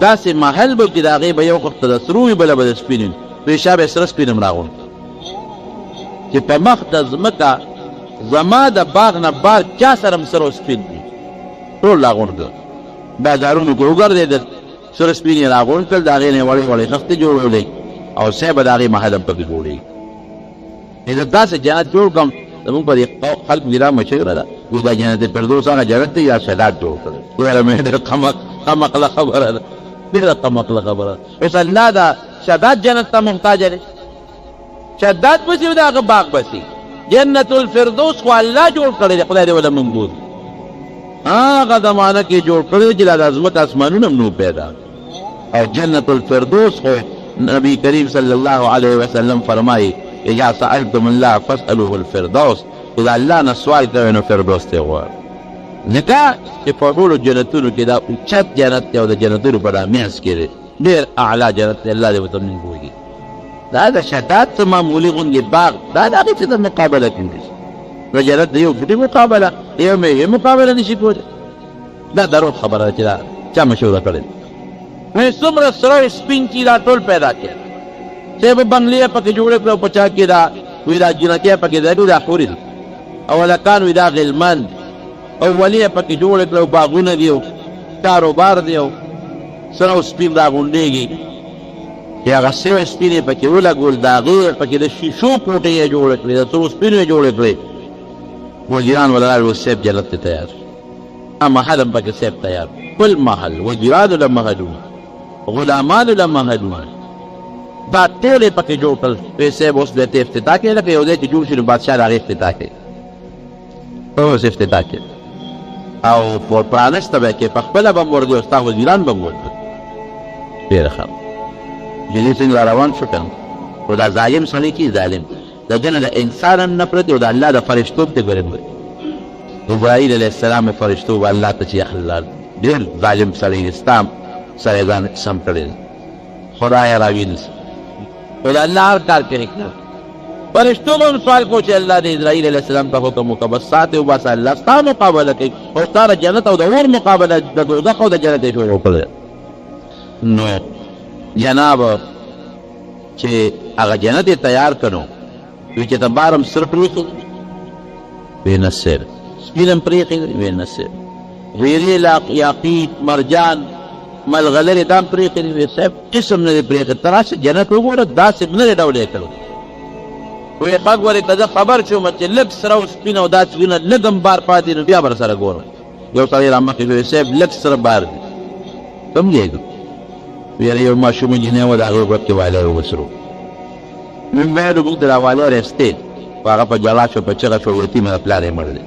داسې محل به چې د هغې به یو وخت د سرو وي بله به د سپین وي پیشا به یې سره سپین هم راغونډ چې په مخ د ځمکه زما د باغ نه بار چا سره هم سره سپین وي ټول راغونډ کړ بازارونو کې وګرځېدل سره سپین یې راغونډ کړل د هغې نه یې وړې وړې خښتې جوړولې او صاحب د هغې محل هم پکې جوړېږي زه داسې جنت جوړ کړم زمونږ په دې خلکو کې دا مشهوره ده وایي دا جنت فردوس هغه جنت دی یا سلات جوړ کړی ویله مې ډېره قمقله خبره ده ډېره قمقله خبره ده اوس الله دا شداد جنت ته محتاجه دی شداد بسي او د هغه باغ بسي جنت الفردوس خو الله جوړ کړی دی خدای دې وله موږ بولي هغه زمانه کې جوړ کړی دی چې دا د ځمکه اسمانونه هم نو پیدا او جنت الفردوس خو نبی کریم صلی الله علیه وسلم فرمایي اذا سألتم الله فاسألوه الفردوس اذا الله نه سوال کوئ نو فردوس ته غواړئ لکه چې په ټولو جنتونو کې دا اوچت جنت دی او د جنتونو په دا منځ کې دی ډېر اعلی جنت دی الله دې ورته موږ بولي دا د شداد څه معمولي غوندې باغ دا د هغې څه مقابله کېدی شي د جنت د یو بوټي مقابله د یو میوې مقابله نه شي کولی دا دروغ خبره ده چې دا چا مشهوره کړې ده څومره سره سپین چې دا ټول پیدا کړي چې به بنګلې پکې جوړې کړه او په چا کې دا وایي دا جنکۍ پکې دی دا حورې دي او هلکان وایي دا غلمان دي او ولې پکې جوړې کړه او باغونه دي او کاروبار دی او سره او سپین راغونډېږي چې هغه سوی سپین یې پکې ولګول د هغې پکې د شیشو کوټې یې جوړې کړې د سرو سپینو یې جوړې کړې وزیران ولاړ و صاحب جنت ته تیار محل هم پکې صاحب تیار کل محل وزیرانو له محلونه غلامانو له محلونه دا ټول یې پکې جوړ کړل وایي صاحب اوس دې ته افتتاح کوي لکه یو ځای چې جوړ شي نو بادشاه د هغې افتتاح کوي اوس افتتاح کوي او په پرانسته به کې په خپله به م ورځي او ستا وزیران به م ورځي ډېره ښه جدي څنګه را روان شو که نه خو دا ظالم سړی چې ظالم د ده نه د انسان هم نفرت او د الله د فرشتو ته ګورې ابراهیل علیه السلام فرشتو به الله ته چې یخلال ډېر ظالم سړی ستا سره یې ځان سم کړی خدایه راوینیسي او د الله هر کار پرې کړه فرشتو به هم سوال کو چې الله د اسرائیل علیه السلام ته حکم وکړه بس ساتې وباسه الله ستا مقابله کوي او ستا د جنت او د اور مقابله د دوزخ او د جنت یې شروع کړې نو جناب چې هغه جنت یې تیار کړو وی چې ته بار هم سر پرېښي وی نه سر سپین هم پرېښي وی نه سر غیرې یاقوت مرجان ملغلرې دا هم پرېښي وی صاحب قسم نه دی پرېښي ته راشه جنت وګوره داسې نه دی ډول یې کړو وی غږ ورې که زه خبر شوم چې لږ سره او سپین او دا څوونه لږ هم بار پاتې نو بیا به سره ګورم یو سړی را مخکې وی صاحب لږ سره بار دی کوم ځای ویره یو ماشوم نجلۍ وه د هغې غوږ کې والی وسرو من ویلو موږ د را والی رسټېد خو هغه په ژړا شو په چغه شو یتیمه د پلار یې مړ دی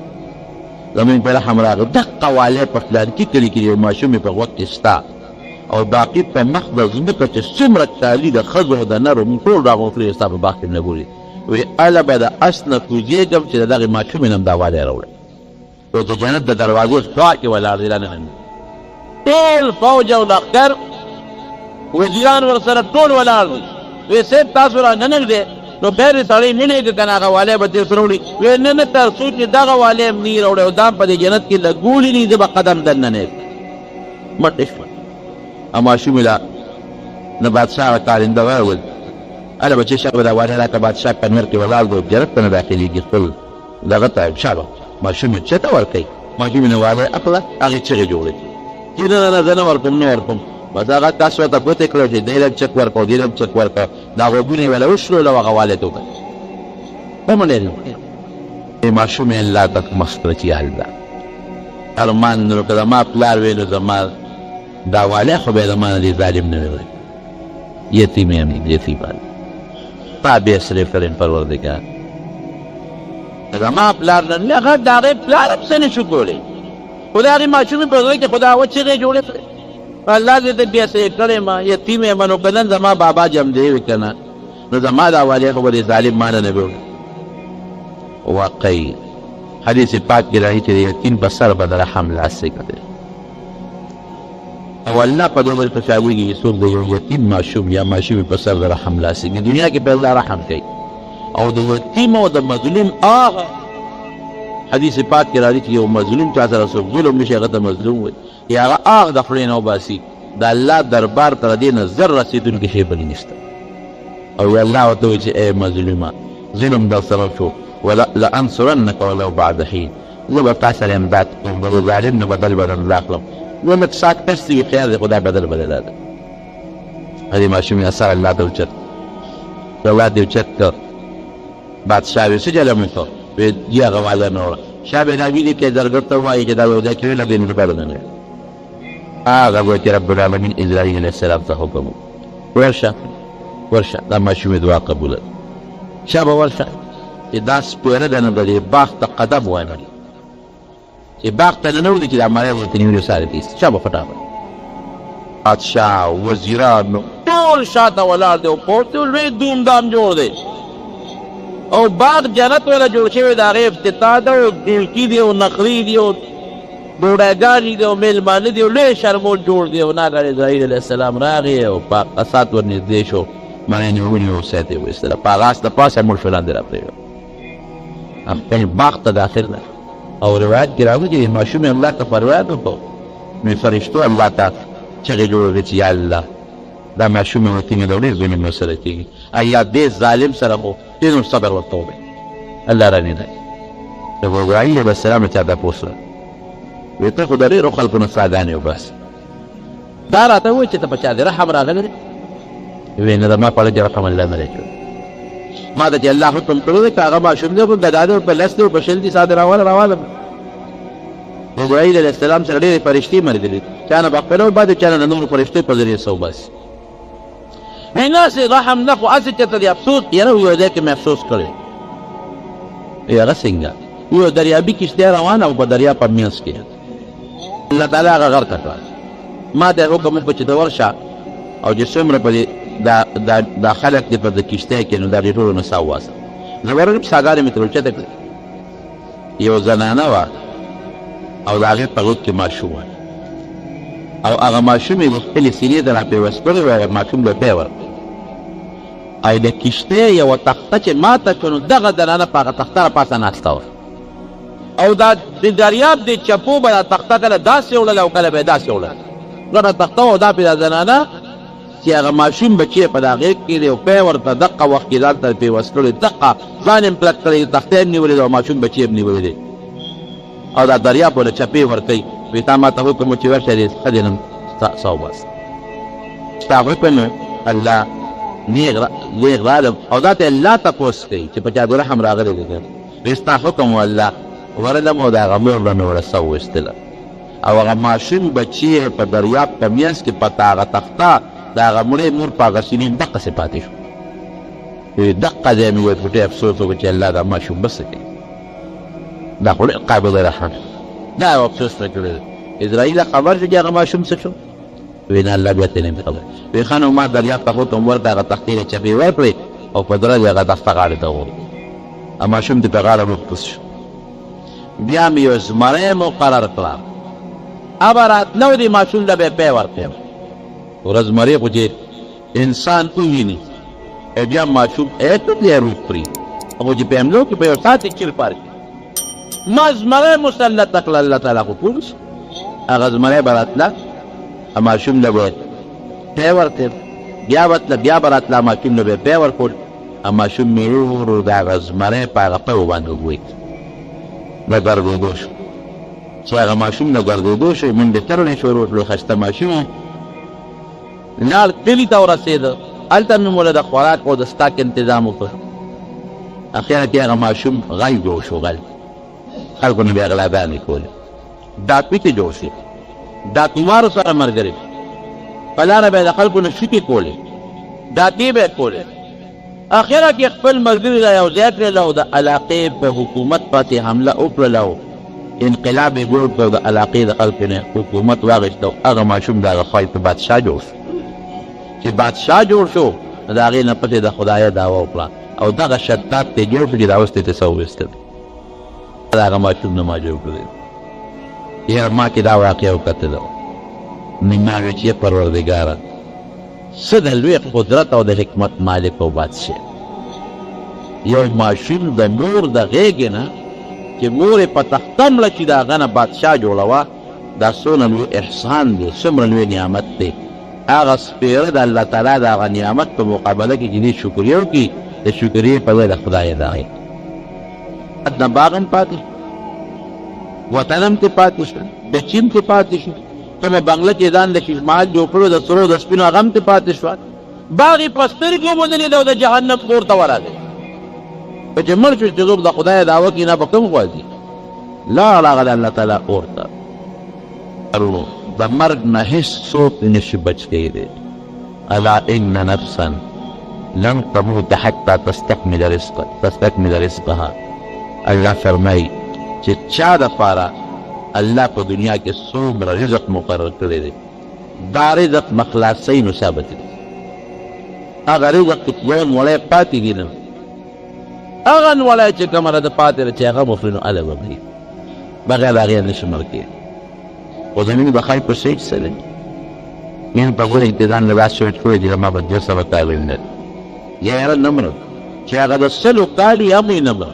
زموږ په رحم راغی دقه والی په فلانکي کلي کې یو ماشوم یې په غوږ کې ستا او باقي په مخ د ځمکه چې څومره کالي د ښځو او د نرو موږ ټول راغوښتلي ستا په باغ کې نه ګوري وایي هله به د اس نه کوزېږم چې د دغې ماشومې نه هم دا والی راوړی او د جنت د دروازو خوا کې ولاړ دی راننه ټول فوج او لښکر وزیران ورسره ټول ولاړ دي. وی صاحب تاسو را نه نږدې نو بیا دې سړی نه نیږي که نه هغه والی به ترې سره وړي. وی نه نه تر څو چې دغه والی هم نه راوړی او دا په دې جنت کې لګولي نه زه به قدم دننه نه مټې شوه. او ماشومې له نه بادشاه هغه کارنده وویل هله بچې شه به دا والی راکړه. بادشاه کنور کې ولاړ دی جنت ته نه داخلېږي خپل دغه ته شابه ماشومې چا ته ورکوي. ماشومې نه والی اخله هغې چغې جوړې چې نه نه نه زه نه ورکوم نه ورکوم. بس هغه تاسو ورته ګوتې کړه چې دی لږ چک ورکړه دې لږ چک ورکړه دا غوږونه یې ویله وشلول او هغه والی ته وکړه په منډې ماشومې الله ته مخ کړه چې الله ارمان نو که زما پلار وی نو زما دا والی خو به یې زما نه دې ظالم نه وی یتیم یم یتیم تا بې صرف کړم پروردګار زما پلار نه هغه د هغې پلار هم څه نه شو کولی خو د هغې ماشومې په زړه کې خو د هغه چغې جوړې کړې الله دې ته بیا څه کړی ما یتیم یم نو که نن زما بابا جمدی وي که نه نو زما دا والی خو به دې ظالم ما نه نه وي. واقعي حدیث پاک کې راځي چې د یتیم په سر به د رحم لاس کړی او الله په دې باندې خوشحالېږي چې څوک د یو یتیم ماشوم یا ماشومې په سر د رحم لاس کړي دنیا کې به الله رحم کوي. او د یتیم او د مظلوم هغه حدیث پاک کې راځي چې یو مظلوم چا سره څوک ظلم نشي هغه ته مظلوم وایي یا هغه هغه د خولې نه وباسي د الله دربار ته د دې نه زر رسېدونکی شی بلې نشته. او الله ورته وایي چې ای مظلومه ظلم در سره شو لانصرنک ولو بعد حین زه به تا سره امداد کوم به ظالم نه بدل بدل راکړم نو مې ساک تستی وي خیر دی خدای بدل بدل ده. هغې ماشومې اثر الله ته اوچت الله دې اوچت کړ. بادشاه وی څه جلم مې کړ وی دي هغه والی نه وړه شاه به دا ویلي کې درګر ته وایي چې دا به دا کوي له دې نه روپۍ به نه هغه وایي چې رب العالمین اسرائیل علیه السلام ته حکم ورشه ورشه دا ماشومې دعا قبوله شاه به ورشه چې دا سپوره ده نه د دې باغ ته قدم وانه چې باغ ته ننوځي چې دا مړی ورته نیولي ساري ته ایستي شاه به فټافټ بادشاه وزیران ټول شاته ولاړ دی او پورته لوی دومدام جوړ دی او باغ جنت ویله جوړ شوی د هغې افتتاح ده او ډیلکي دی او نخري دی او ډوډیګانې دي او میلمانه دي او لوی شرمول جوړ دی او ناګهانه اسرائیل علیه السلام راغی او په اسات ورنږدې شو مړی یې ونیو او سیت یې وایستله په هغه اس د پاسه مړ شو لاندې راپرېوت خپل باغ ته داخل ده او روایت کې راغلي چې ماشوم یې الله ته فریاد وکړو نو فرشتو الله ته چغې جوړې چې یا الله دا ماشوم یې ورته مې د ډېر ظلم ورسره کېږي یا دې ظالم سره خو ډېر نور صبر ورته وکړئ الله رانیدی د ابراهیم علیه السلام نه چا تپوس وکړه وایي ته خو د ډېرو خلکو نه څادانې وباسې دا راته ووایي چې ته په چا دې رحم راغلی دی وایي نه زما په اړه دې رحم الله نه دی کړی ما ته چې الله حکم کړی دی که هغه ماشوم دی خو د دا دی په لس دی په شل دي ساده راواله ابراهیم علیه السلام سره ډېرې فرشتې ملګري چا نه بخپله وباسي چا نه د نورو فرشتو په ذریعې څه وباسي ناسې رحم نه خو هسې چېرته د افسوس یاره یو ځای کې مې افسوس کړی هغه څنګه یو دریابي کښتۍ روانه او په دریاب په منځ کې الله تعالی هغه غرقه کړه ما ته یې حکم وکړو چې ته ورشه او چې څومره په دې دا خلک دې په د کښتۍ کې نو دا دې ټولو نه سا وواسه زه ورغلم څاګانې مې ترې اوچته کړې یو زنانه وه او د هغې په غوږ کې ماشوم وه او هغه ماشوم یې د خپلې سینې ته راپیوست کړی و هغه ماشوم به پی ورکړ او د کښتۍ یوه تخته چې ماته کړه نو دغه زنانه په هغه تخته راپاسه ناسته وه او دا د دریاب د چپو به دا تخته کله داسې وړله او کله به یې داسې وړله ګڼه تخته وه او دا پې دا زنانه چې هغه ماشوم به چې په دا غېږ کې دی او پی ورته دقه وخت کې ځان ته پیوست کړی دقه ځان یې کلک کړی تخته یې نیولې ده او ماشوم بچی یې نیولې دی او دا دریاب وله چپې ورکوي وایي تا ما ته حکم و چې ورشه دې ښځې نن سا وباسه ستا حکم الله نیغ رالم او دا ته الله تپوس کوي چې په چا د رحم راغلی دی وایي ستا حکم و الله ورلم او د هغه مور به مې ورسه وویستله او هغه ماشوم بچی یې په دریاب په منځ کې په هغه تخته د هغه مړې مور په هغه سینې دقسې پاتې شو وایي دقه ځای مې وایي په ډېر افسوس وکړو چې الله دا ماشوم بس څه کوي دا خو ډېر قابل رحم دا یو افسوس پرې کړی دی اسرائیل خبر شو چې هغه ماشوم څه شو وایي نه الله بیا ته نه خبر وایي ښه نو ما دریاب ته حکم ورکړه هغه تختې یې چپې ورکړې او په درجه هغه تخته غاړې ته ووړو ماشوم دې په غاړه مختص شو بیا مې یو زمری مقرر کړه ابا راتلو دی ماشوم له به پی ورکړم ورځ مرې خو چې انسان وویني بیا ماشوم ایته دی روپري او چې په حملو کې په یو ساعت چیر پار ما زمره مسلط کړل الله تعالی خو پولیس هغه زمره براتله ماشوم له به پی ورکړ بیا ورتله بیا براتله ماشوم له به پی ورکړ ماشوم مې ورو د هغه زمره په هغه پی باندې وویت نه ګرځېدو شو چې هغه ماشوم نه ګرځېدو شو منډې ترنې شروع کړو ښایسته ماشوم لاړ کلي ته ورسېده هلته مې موله د خوراک او د ستاک انتظام وکړ اخیرا کې هغه ماشوم غل جوړ شو غل خلکو نه بیا غلاګانې کولې ډاکوي ته جوړ شي ډاکومارو سره ملګری په لاره به یې د خلکو نه شوکې کولې ډاکې به یې کولې اخیرا کې خپل ملګري را یو ځای کړل او د علاقې په حکومت پسې حمله وکړله او انقلاب یې جوړ کړ د علاقې د خلکو نه حکومت واخیست او هغه ماشوم د هغه خوی ته بادشاه جوړ شو چې بادشاه جوړ شو د هغې نه پسې د خدایه دعوه وکړه او دغه شتات ته جوړ شو چې راوستی ته څه وویستل د هغه ماشوم نه ما جوړ کړی یاره ما کې دا واقعه وکتله نو ما ویل چې پروردګاره څه د لوی قدرت او د حکمت مالک او بادشاه یو ماشوم د مور د غېږې نه چې مور یې په تخته مړه چې د هغه نه بادشاه جوړوه دا څومره لوی احسان دی څومره لوی نعمت دی هغه سپېره د الله تعالی د هغه نعمت په مقابله کې چې دې شکریه وکړي د شکریې په ځای د خدای د هغې نه باغ هم پاتې شو وطن هم ترې پاتې شو بچي هم ترې پاتې شو کومه بنګله چې ځان د شیشمحل جوړ کړو د سرو د سپینو هغه هم ترې پاتې شوه باغ یې په سترګو ومنلې او د جهنم کور ته ورغی په چې مړ شو چې څوک د خدای دعوه کړي نه به کوم غواځي لاړ هغه د الله تعالی اور ته د مرګ نه هېڅ څوک نشي بچ کېدی الا ان نفسا لن تموت حتى تستكمل رزقها الله فرمایي چې چا دپاره الله په دنیا کې څومره رزق مقرر کړی دی دا رزق مخلاصۍ نو ثابت دی هغه رزق چې دویم وړی پاتې دي نه هغه وړی چې کومه ده پاتې ده چې هغه مخلي نو هله به وي بغیر د هغې نشي مړ کېدی خو زمین به ښایي په شی څه دی مین په ګوره چې ځان لباس سوچ کړی دی ما به 200 کاله نه یا یاره نه مړه چې هغه د 100 کالي هم یې نه مړه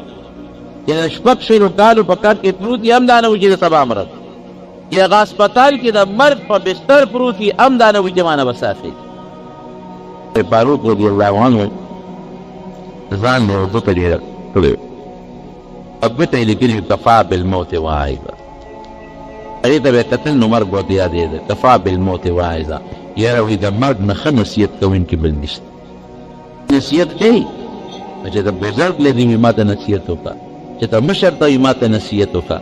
چې د 6 کالو په کټ کې پروت وي هم دا نه وي چې د سبا مړه یا هغه هسپتال کې د مرګ په بستر پروت وي هم دا نه وي چې ما نه به صافي فاروق رضي الله عنه ځان له اوبه ته ډېره کړی اوبه ته یې لیکلي کفا بالموت واعظه هغې ته به یې کتل نو مرګ ورته یادېده کفا بالموت واعظه یاره وایي د مرګ نه ښه نصیحت کوونکي بل نشته نصیحت کوي چې ته بزرګ لري وي ما ته نصیحت وکړه چې ته مشر ته وي ما ته نصیحت وکړه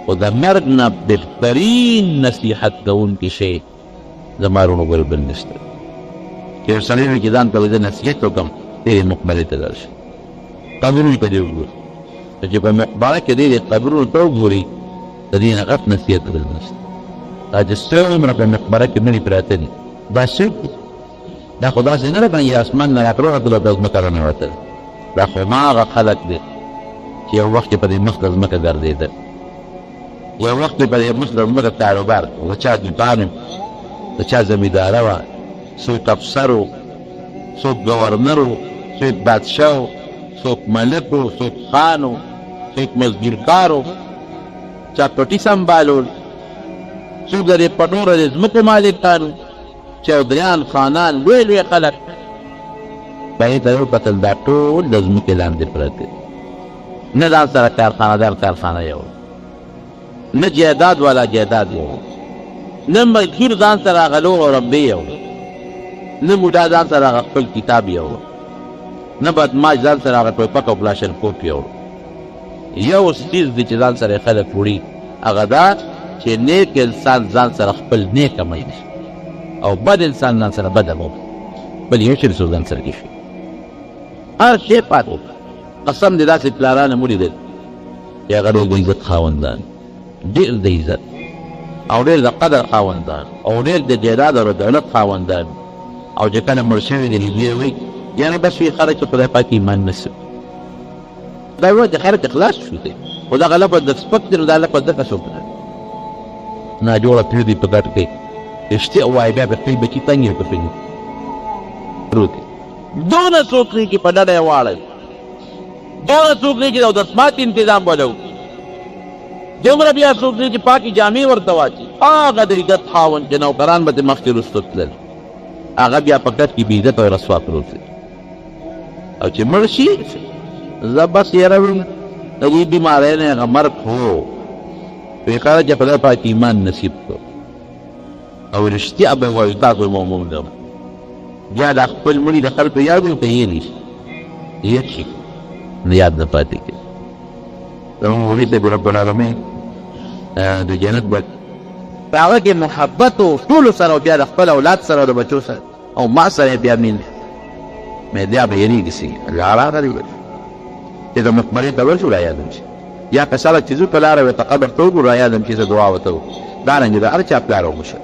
خو د مرګ نه بهترین نصیحت کوونکی شی زما وروڼو بل بل نشته چې یو سړی وي چې ځان ته زه نصیحت وکړم ډېرې مقبلې ته لاړ شي قبرونه په دې وګورو چې په مقبره کې ډېرې قبرونو ته وګوري د دې نه غټ نصیحت بل نشته دا چې څومره په مقبره کې مړي پراته دي دا څوک دي دا خو داسې نه ده که نه اسمان نه راپورته او ځمکه راننوتل دا خو هماغه خلک دی چې یو وخت یې په دې مخ د ځمکه ګرځېدل یو وخت یې په دې مخ د ځمکه کاروبار د چا دوکان د چا زمینداره وه څوک افسر و څوک ګورنر و څوک بادشاه و څوک ملک و څوک خان و څوک مزدورکار و چا پټي سنبالول څوک د دې پټوره د ځمکې مالکان و چودریان خانان لوی لوی خلک هغې ته یې وکتل دا ټول د ځمکې لاندې پراته نه ځان سره کارخانهدار کارخانه یو نه جایداد والا جایداد یو نه مزدور ځان سره هغه لوغ او ربې یو نه موټا ځان سره هغه خپل کتاب یو نه بدماش ځان سره هغه ټوپک او کلاشینکوف یو یو څیز دی چې ځان سره خلک وړي هغه دا چې نیک انسان ځان سره خپل نیک عمل او بد انسان ځان سره بد عمل بل یو شی رسول ځان سره کېږي هر شی پاتې قسم دې داسې پلارانه مړي دي چې هغه ډېر د عزت خاوندان ډېر د عزت او ډېر د قدر خاوندان او ډېر د جایداد او دولت خاوندان او چې کله مړ شوي دي دوی وایي یعنې بس وي خلک چې خدای پاک ایمان نسي دا وایي د خیرت اخلاص شو دی خو دغه لفظ د سپک دی نو دا لفظ دغه څوک دی ناجوړه پرېږدي په ګټ کې رښتیا ووایي بیا به خپل بچي تنګ یې کړي دونه څوک دی چې په ډډه یې واړوي دونه څوک دی چې د اودسمات انتظام به وکړي دومره بیا څوک دی چې پاکې جامې ورته واچي هغه د عزت خاوند چې نوکران به ترې مخکې رسته تلل هغه بیا په ګټ کې بېعزته او رسوا پروت دی او چې مړ شي زه بس یاره وړم د دې بیمارۍ نه هغه مرګ هو ویې کړه چې خدای پاک ایمان نصیب کړو او رښتیا به وایو تاسو مؤمن ده بیا د خپل مړي د خلکو یاد وي که هېر شي هېر شي نو یاد نه پاتې کېږي زموږ مولوي صاحب رب العالمین د جنت په هغه کې محبت و ټولو سره او بیا د خپل اولاد سره او د بچو سره او ما سره بیا مین مې بیا به یېرېږي سي لاره غري چې د مقبرې ته ورشو را یادم شي یا که سړک چې ځو په لاره ورته قبر ته وګورو را یادم چې زه دعا ورته وکړو دارنګې د هر چا پلار ومشر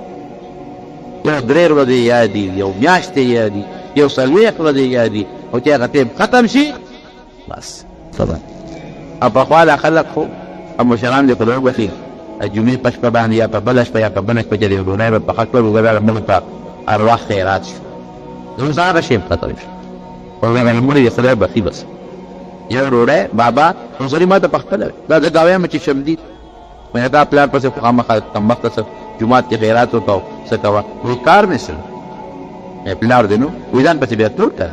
یو 3 ورځې یاد دي یو میاشتې یاد دي یو 40 ورځې یاد دي او چې هغه ټیم ختم شي بس صبر او پخوا دا خلک خو مشران دې په دغه وخت جمعې په شپه باندې یا په بله شپه یا په بله شپه چې د یو ډوډۍ به پخه کړل وګوره موږ په ارواح خیرات شو اوس هغه شی ختم شو او مړي یې خدای بخي بس یو ډوډۍ بابا نظري ما ته پخپله دا زه دا وایم چې شمدید مې دا پلار پسې خو خامخا کمبخته څه جومات کې خیرات وکړه او څه کوه وایي کار مې سره پلار دی نو وایي ځان پسې بیا ټول کړه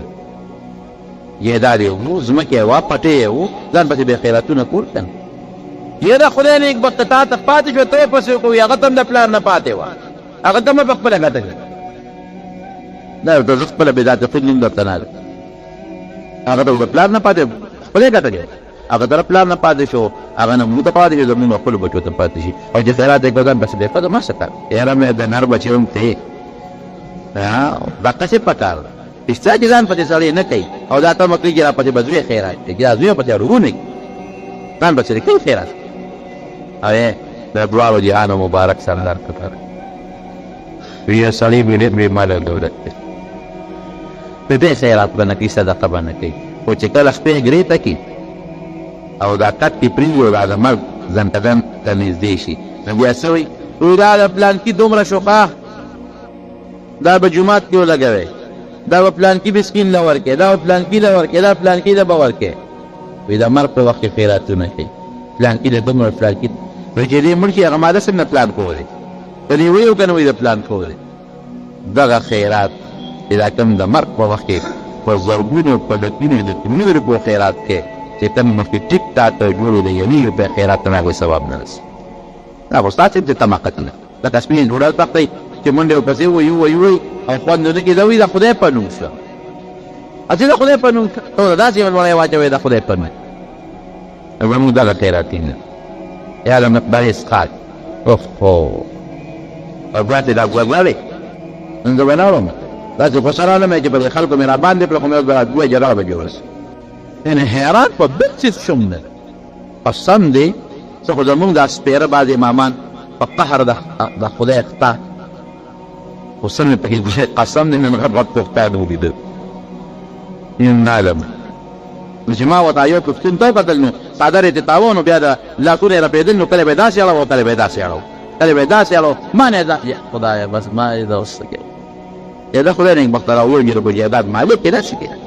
یې دا دی و ځمکې یې وه پټې یې و ځان پسې بیا خیراتونه کول که نه یاره خدای نیک بخته تا ته پاتې شوه ته یې پسې وکړو هغه ته هم د پلار نه پاتې وه هغه ته مه په خپله ګټه کړه دا ورته زه خپله بېذات فکر نیم درته نه هغه ته د پلار نه پاتې خپلې ګټه کړه هغه ته پلار نه پاتې شو هغه نه موږ ته پاتې شو زموږ خپلو بچو ته پاتې شي او چې خیرات یې کړه ځان پسې بیا ښه ما څه کار یاره مې د نر بچی هم ته دقسې پکار ده رښتیا چې ځان پسې سړی نه کوي او دا تمه کوي چې را پسې به زوی خیرات دی چې دا زوی پسې اړوونه کوي ځان پسې کوي خیرات او د دواړو جهانو مبارک سردار پکار ویې سړی بې ماله دولت دی په دې خیرات به نه کوي صدقه به نه کوي خو چې کله شپې ګرې ته کي او دا کټ کې پرېږدي دا د مرګ زنتدن ته نږدې شي نو بیا څه وایي وایي دا د پلانکي دومره شوقه دا به جومات کې ولګوئ دا به پلانکي مسکین له ورکړې دا به پلانکي له ورکړې دا پلانکي له به ورکړې وایي د مرګ په وخت کې خیراتونه کوي پلانکي له دومره پلانکي وایي چې دې مړ شي هغه ماده څنګه پلان کولی که نه وایي او که نه وایي د پلان کولی دغه خیرات چې دا کوم د مرګ په وخت کې په زرګونو په لکونو د تیمونو روپیو خیرات کې چې ته مخکې ټیک ټاک جوړو د یوې روپۍ خیرات ته هغوی ثواب نه رسي دا خو ستا صرف د طماقت نه لکه سپین ډوډۍ پختی چې منډې ورپسې ووایي ووایي ووایي او خوند نه کېده وایي د خدای په نوم شوه چې د خدای په نوم ته داسې ولوړی واچوې د خدای په نوم زموږ دغه خیراتین یا د مقدار اسقاط اوهو ګواتې دا ګوګوالې نن زه به نه وړم داسې خوشحاله عالم چې په خلکو مې راباندې کړه خو مې اوس به دوه جرړه به جوړه یعنې حیران په بل څیز شوم نه قسم دی څه خو زمونږ دا سپېره بعض امامان په قهر د خدای اختا خو څه مې پکې قسم دی نن غټ غټ پوښتان ولیده نه علم نو چې ما ورته یو پوښتون ته کتل نو څادر یې تتاوه نو بیا د لاسونه یې رپېدل نو کله به یې داسې اړوه کله به یې داسې اړوه کله به یې داسې اړوه ما نه یې خدایه بس ما یې دا اوس څه کوي دا خدای نیک بخته راوړي د جایداد مالک یې داسې کوي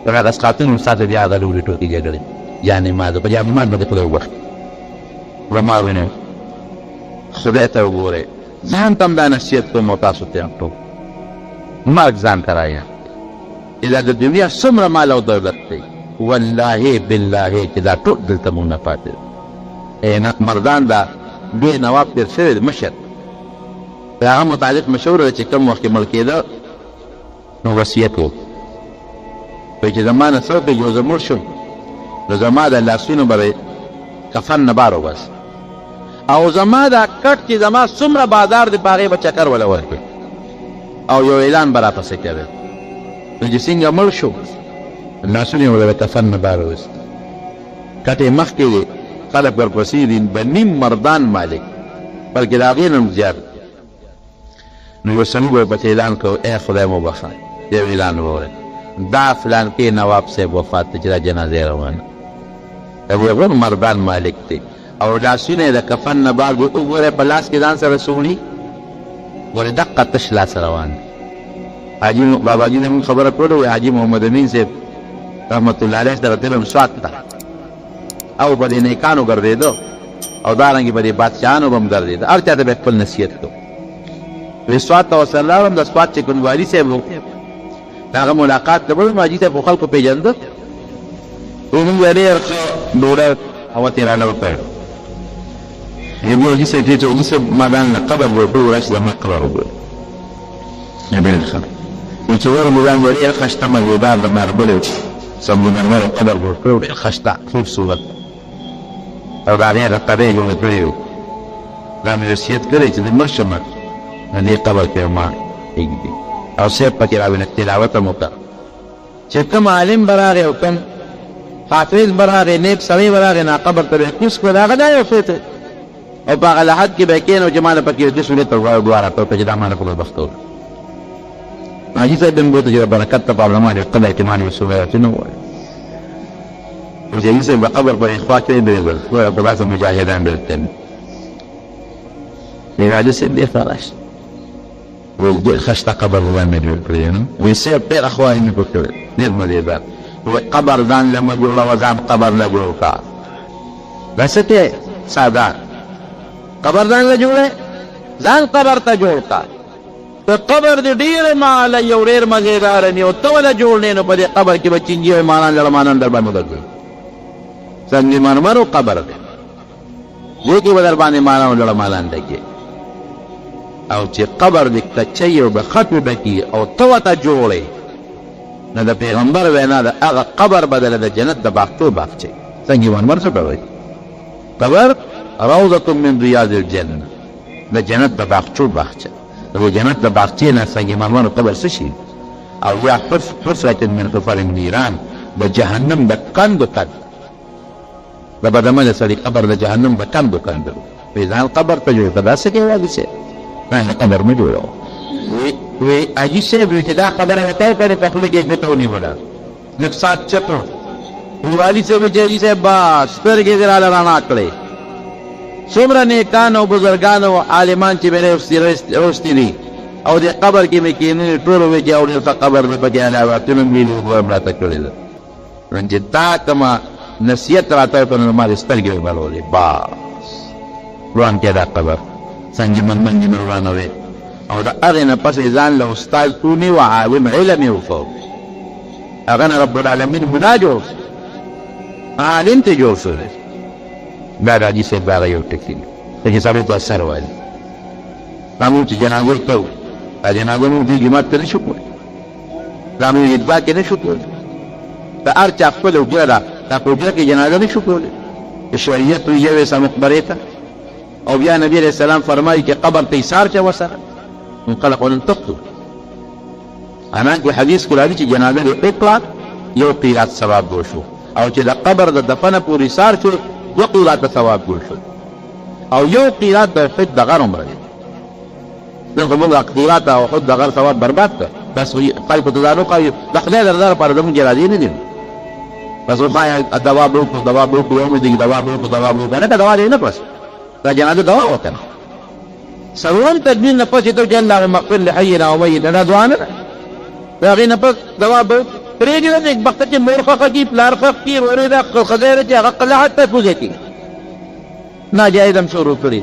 هغه د اسقاطونو استاد بیا هغه لورې ټوکې جګړې یعنې ما د په جامعات باندې خدای وبخښي وما وینم خدای ته وګورئ ځان ته هم دا نصیحت کوم او تاسو ته هم ټول مرګ ځان ته رایم چې دا د دنیا څومره مال او دولت دی والله بالله چې دا ټول دلته مونږ نه پاتې مردان دا لوی نواب تېر شوی د مشر د هغه متعلق مشوره ده چې کوم وخت کې مړ کېده نو وصیت وکړو وایي چې زما نه څوک یو زه مړ شم نو زما د لاسونو به کفن نه بار وباسي او زما دا کټ چې زما څومره بازار دی په هغې به چکر وله ورکړي او یو اعلان به راپسې کوي نو چې څنګه مړ شو لاسونه یې به کفن نه بار وباسي کټ یې مخکې دی خلک ورپسې دي به نیم مردان مالک بلکې د هغې نه هم زیات نو یو سړي به پسې اعلان کوو ای خدای مو بخښه یو اعلان وورئ دا فلان کې نواب صاحب وفات دی چې دا جنازه یې روانه ابو مردان مالک دی او لاسونه یې د کفن نه بار وګوره په لاس کې ځان سره سوړي ګوره دقه تش لاس روان دی. حاجي باباجي نه مونږ خبره کوله وایي حاجي محمد امین صاحب رحمت الله علیه سره تلم سوات ته او په دې نیکانو ګرځېده او دارنګې په دې بادشاهانو به هم ګرځېده هر چا ته به خپل نصیحت کوو. وی سوات ته ورسره لاړم د سوات چې کوم والي صاحب و د هغه ملاقات کړم حاجي صاحب خو خلکو پېژنده ومونږ به ډېر ښه ډوډۍ هغه ترې رانه وکړ یبو حاجي صاحب چې اوس ما باندې قبر ورکړو راشي زما قبر وګوره یې ډېر ښه وی چې ورم باندې ډېر ښه شته مګودار د ماربل سمبونرمر قبر ورکړو ډېر ښه شته خوب صورت او د هغې رقبې جوړې کړې وو دا مې وصیت کړی چې د مړ شم د دې قبر کې ما ایږدي او صاحب پکې راوینه تلاوت هم وکړه چې کوم عالم به راغی او کوم حافظ به راغی نیک سړی به راغی نه قبر ته به یې کوز کړه هغه دا یو څه او په هغه لحد کې به کښېنو چې ما نه پکې دې سورت ته ووایو دعا راته وکړه چې دا ما نه په بدبخته وکړه حاجي صاحب هم بوته چې د برکت ته په علما دې قدر اعتماد وسوی چې نه ووایي او چې حاجي صاحب به قبر په خوا کې درېږل وایي په بعض مجاهدان به ورته دی حاجي صاحب ډېر ښه راشي وی ډېر ښه شته قبر باندې جوړ کړی نو وی صاحب ډېره خوا یې مې په کړې ډېر مزېدار وی قبر ځان له مه جوړوه ځان قبر نه جوړ کړه دا څه دی ساده قبر ځان له جوړې ځان قبر ته جوړ کړه ته قبر دې ډېرې ماله یو ډېر مزېداره نی او ته ونه جوړ نه نو په دې قبر کې به چینجي او مالان لړمانان در باندې ودرګوي سنگ مرمر قبر دی دې کې به در باندې مالان او لړمانان ډکې او چې قبر دې کچی او به ختم بکي او ته ورته جوړې نو د پیغمبر وینا د هغه قبر بدله د جنت د باغچو باغچې سنگ مرمر څه ته وایي قبر روضة من رياض الجنة د جنت د باغچو باغچه د جنت د باغچې نه سنگ مرمر قبر څه شي او یا حفرة من حفر النيران د جهنم د کندو کند د بدمنه سړي قبر د جهنم د کندو کند وی ځان قبر ته جوړ کړه داسې کې وایي چې نه قبر مې جوړو وی حاجي صاحب وی چې دا خبره مې ته کړې په خوله کې نه ونیوله لږ ساعت چپه والي صاحب چې حاجي صاحب بس سترګې دې راله رڼا کړې څومره نیکان او بزرګان او عالمان چې مې روستي دي او دې قبر کې مې کښېنلي ټول وی چې او دې قبر مې پکې علاوتونه مې ویلي هم راته کړې ده چې دا کومه نصیحت راته په نو ما دې سترګې وبلولې بس روان کې دا قبر سنگ مرمر روانوي او د هغې نه پسې ځان له استاد کونی و عالم علم یې وښود هغه نه رب العالمین ګناه جوړ عالم ته جوړ شو بیا د حاجي صاحب به هغه یو ټکي ته چې سړی په سر وایي دا مونږ چې جنازه کوو دا جنازه مونږ دې جومات ته نه شو کولی دا مونږ اتباع کې نه شو کولی د هر چا خپله حجره ده دا په حجره کې جنازه نه شو کولی چې شریعت پرېږدی ویسه مقبرې ته او بیا نبی علیہ السلام فرمایي چې قبر ته ایثار چه ورسره انقلق ولن تقتل حالانکه حدیث کې راځي چې جنازه دې وکړه یو قیرات ثواب جوړ شو او چې د قبر د دفنه پورې ایثار شو دوه قیراته ثواب جوړ شو او یو قیرات د حج د غر عمره دی دغه موږ قیرات او حج د غر ثواب برباد کړ بس خلکو ته دا نه کوي د خدای د رضا لپاره زموږ جنازې نه دي بس وایي دواب وکړو یو مې دي دواب وکړو نه دوا دی نه بس دا جنازه دوا وکړه سلام تدبیر نه پسې ته چې الله مغفر لحینا ومیتنا دعا نه ده د هغې نه پس دوا به پرېږدي د نېکبخته چې مور خوښه کړي پلار خوښ کړي ورې ده ښځی ده چې هغه قلاحت ته پوزې کړي ناجایز هم شروع کړي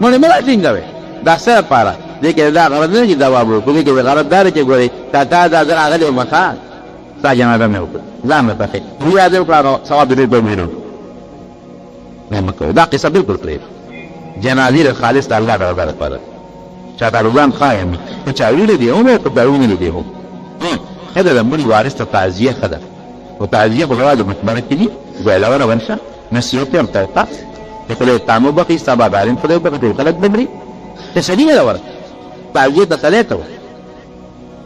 مړې مه راټینګوئ دا څه لپاره دې کې دا غرض نه چې دوا به وکړو دې کې غرض دا دی چې ګورئ تا دا زه راغلی وم ښه ستا جنازه مې وکړه ځان مې پخې بیا دې وکړه نو ثواب دې به وینو نه مه کوئ دا قصه بلکل پرېږدئ جنازې د خالص د الله د رضا لپاره چا طالبان ښه یم که چا ویلي دي هم که چا ویلي دي هم ښه ده د مړي وارث ته تعزیه ښه ده خو تعزیه په غوا د مقبره کې دي ګویله روان شه نصیحت یې هم ته چې خدای ته مو بخښي ستا بابا عالم خدای وبخښي خلک به مري تسلي یې ده ورته تعزیه تسلی ته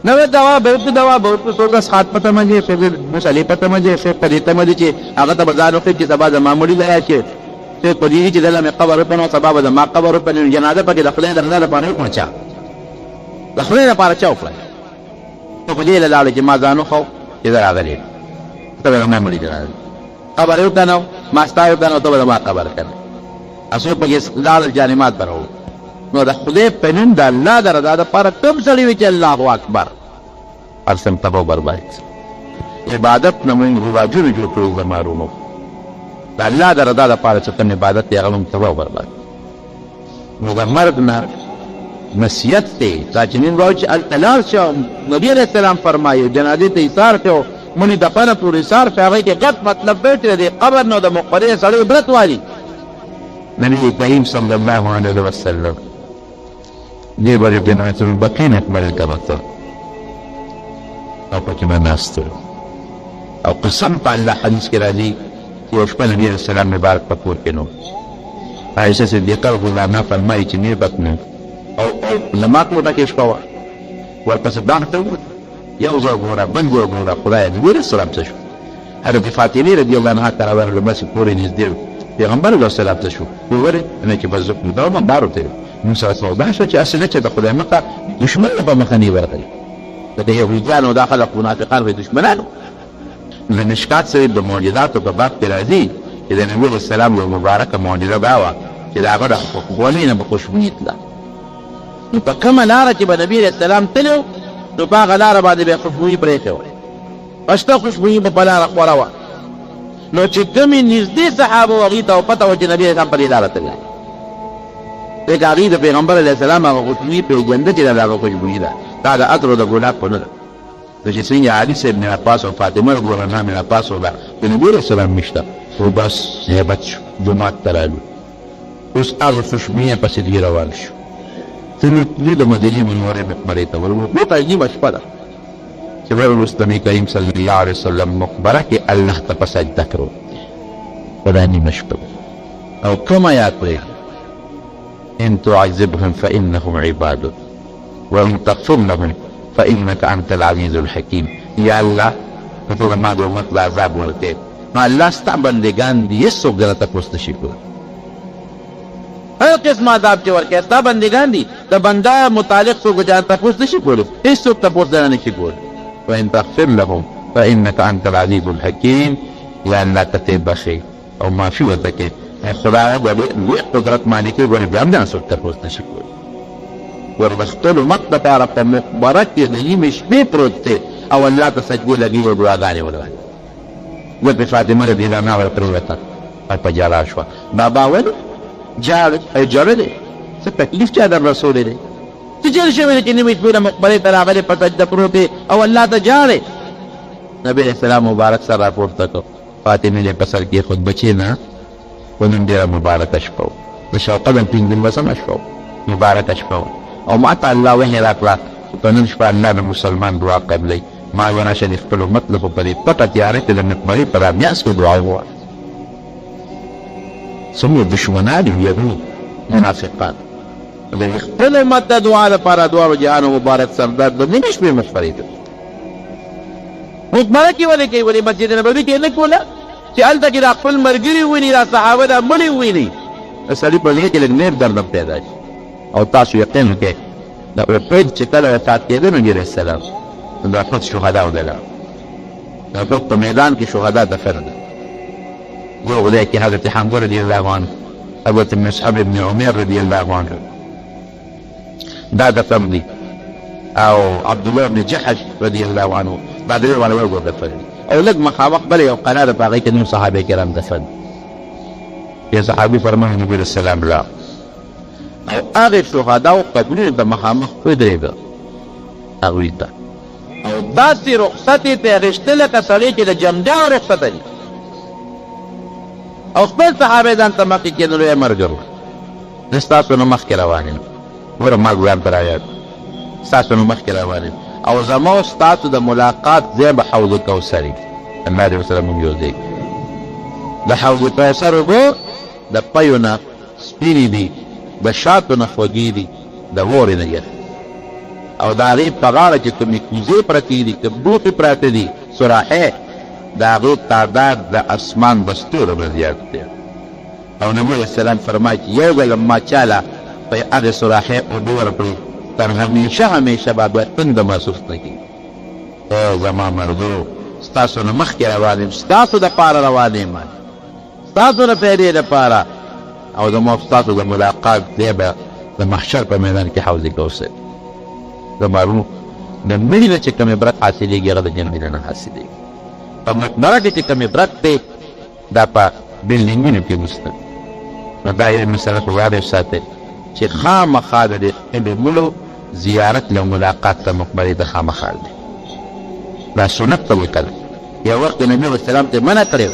نو دوا به ورته ټول اسخات پته مجې پھر مسلې پته مجې پھر طریقه مجې چې هغه ته به ځان وکړي چې سبا زما مړي ځای چې ته په دې چې دله مې قبر وپنو سبا به زما قبر وپنو جنازه پکې د خدای د رضا لپاره وکړه چا د خدای لپاره چا وکړه ته په دې له لاړې چې ما ځان وښو چې زه راغلی ته به زما مړي ته راغلی قبر یې وکړنو ما ستا یې وکړنو ته به زما قبر کړی اسو پکې لال جانمات برو نو د خدای په نوم د الله د رضا دپاره کوم سړی وي چې الله اکبر ارسم تبا و برباد عبادت نه موږ رواجونه جوړ کړو د مارونو د الله د رضا دپاره چې کوم عبادت دی هغه موږ تبا و برباد نو د مرګ نه نصیحت دی دا چې نن وایو چې هلته لاړ شو نبي علیه السلام فرمایي جنازې ته ایثار کړو منې دفنه پورې ایثار کړو هغې کې غټ مطلب دی چې د قبر نه د مقبرې سړی عبرت والي نبي کریم صلی الله علیه وسلم دې باندې بنعت البقیع اکمل کړه او پکې به ناست او قسم په الله حدیث کې راځي چې یو شپه نبي علیه السلام مبارک په کور کې نو عایشه صدیقه رضی الله عنها فرمایي چې مې بطنه او لمات مو ډکې شپه وه ورپسې بانک ته ووت یو ځل ګوره بل ګوره خدایه نبي علیه السلام څه شو حضرت فاطمې رضی الله عنها ته راورغله بس پورې نږدې و پیغمبر علیه السلام ته شو وورې نه چې بس زه دا بارو ته موږ سره توضیح شوه چې اصل نه چې د خدای مخه دشمن نه په مخه نه ورغلي د یهودیانو دا خلق منافقان وي دشمنانو د مشکات سره د معجزاتو په باب کې راځي چې د نبي علیه السلام یو مبارکه معجزه دا وه چې د هغه د خوږوالي نه به خوشبويي تله نو په کومه لاره چې به نبي علیه السلام تلو نو په هغه لاره باندې به یې خوشبويي پرېښې وه شته خوشبويي به په لاره خوره وه نو چې کومې نږدې صحابه وو هغې ته وپته وه چې نبي علیه السلام په دې لاره تللی ځکه هغې د پیغمبر علیه السلام هغه خوشبويي پېژنده چې دا د هغه خوشبويي ده دا د عطر او د ګلاب په نه ده د چې څنګه علي صاحب من عباس او فاطمه رضی الله عنها من عباس او د نبي علیه السلام مشته او بس هیبت شو جومات ته رالو اوس هغه خوشبويي پسې دوی روان شو تلو د مدینې منورې مقبرې ته ورغلو بېرته نیمه شپه ده چې وروسته نبي کریم صلی الله علیه وسلم مقبره کې الله ته په سجده کړو په دا نیمه شپه او کوم آیات پرېږدي ان تعذبهم فانهم عبادك وان تغفر لهم فانك انت العزيز الحكيم یا الله ته ټول ما د امت له عذاب ورکړې نو الله ستا بندګان دي هېڅوک دله تپوس نشي کولی هر قسم عذاب چې ورکړې ستا بندګان دي د بنده متعلق څوک جان تپوس نشي کولی هېڅوک تپوس دله نشي کولی وان تغفر لهم فانك انت العزيز الحكيم یا الله ته ته بخې او معافي ورته کړې خدای لوی قدرت مالک وي ولې بیا هم دغه څوک تپوس نشي کولی وربستلو امت دپاره په مقبره کې د نیمې شپې پروت دی او الله ته سجدو لګي ور دعاګانې ولولې ورته فاطمه رضی الله عنها ورته وویل په جاله شوه بابا ویل ژړلې څه تکلیف چا در رسولی دی څه چل شوی دی چې نیمې شپې له مقبرې ته راغلې په سجده پروت دی او الله ته ژاړې نبي علیه السلام مبارک سر راپورته کړ فاطمې دې په سر کېښود بچې نه خو نن ډېره مبارکه شپه وه د شوقدن پنځلسمه شپه وه مبارکه شپه وه او ما ته الله وحی راکړه چې په نن شپه الله د مسلمان دعا قبلوي ما ونه شه د خپلو مطلبو په دې پټه تیاره کې د مقبرې په رامیاس کې دعا ووایه څومره دشمنان دي یهود منافقان د خپل امت د دعا لپاره دواړو جهانو مبارک سردار د نیمې شپې مشورې ته مقبره کې ولې کوي ولې مسجد نبوي کې نه کوله چې هلته کې دا خپل ملګري وویني دا صحابه دا مړي وویني د سړي په زړه کې لږ نېر درد پیدا شي او تاسو یقین وکړئ د احد چې کله وفات کېده نبي علیه السلام د احد شهداو دله د احد په میدان کې شهدا دفن ده ګوره خدای کې حضرت حمزه رضی الله عنه حضرت مصعب ابن عمیر رضی الله عنه دا دفن دي او عبد الله بن جحش رضی الله عنه بعد ډېر باندې ورګور دفن دي او لږ مخامخ بله یو قلعه ده په هغې کې نیم صحابه کرام دفن یو صحابي فرمایي نبي علیه السلام لا او هغې شهداو قبرونه د مخامخ ودرېږه هغوی ته او داسې رخصت یې ترې اخېسته لکه سړی چې د جمجاو رخصته دي او خپل صحابه ځان ته مخکې کېدلو یې ملګرو زه ستاسو نه مخکې روان یم ګوره ما ګویان په رایاد ستاسو نه مخکې روان یم او زما او ستاسو د ملاقات ځای به حوض کوثر وي الله دې ورسره موږ یو ځای د حوض کوثر اوبه د پیو نه سپینې دي د شاتو نه خوږې دي د وورې نه یخ او د هغې په غاړه چې کومې کوزې پرتې دي که بوټې پراته دي سراحې د هغې تعداد د اسمان د ستورو نه زیات دی او نبي علیه السلام فرمایي چې یو ځل ما چاله په هغې سراحې اوبه ورکړو تر همیشه به بیا تنده محسوس نه کېږي او زما مردو ستاسو نه مخکې روان یم ستاسو دپاره روان یم ستاسو د پیدې دپاره او د مفتاحو د ملاقات دی به د محشر په میدان کې حوض کوثر زمارو د مړي نه چې کوم عبرت حاصلېږي هغه د جنت نه حاصلېږي په مقدره کې چې کوم عبرت دی دا په بلډینګونو کې نشته نو دا یې مسله په یاد وساتئ چې خامخا د علمونو زیارت له ملاقات ته مقبرې ته خامخا دی دا سنت ته وکړه یو وخت نبي علیه السلام ته منع کړی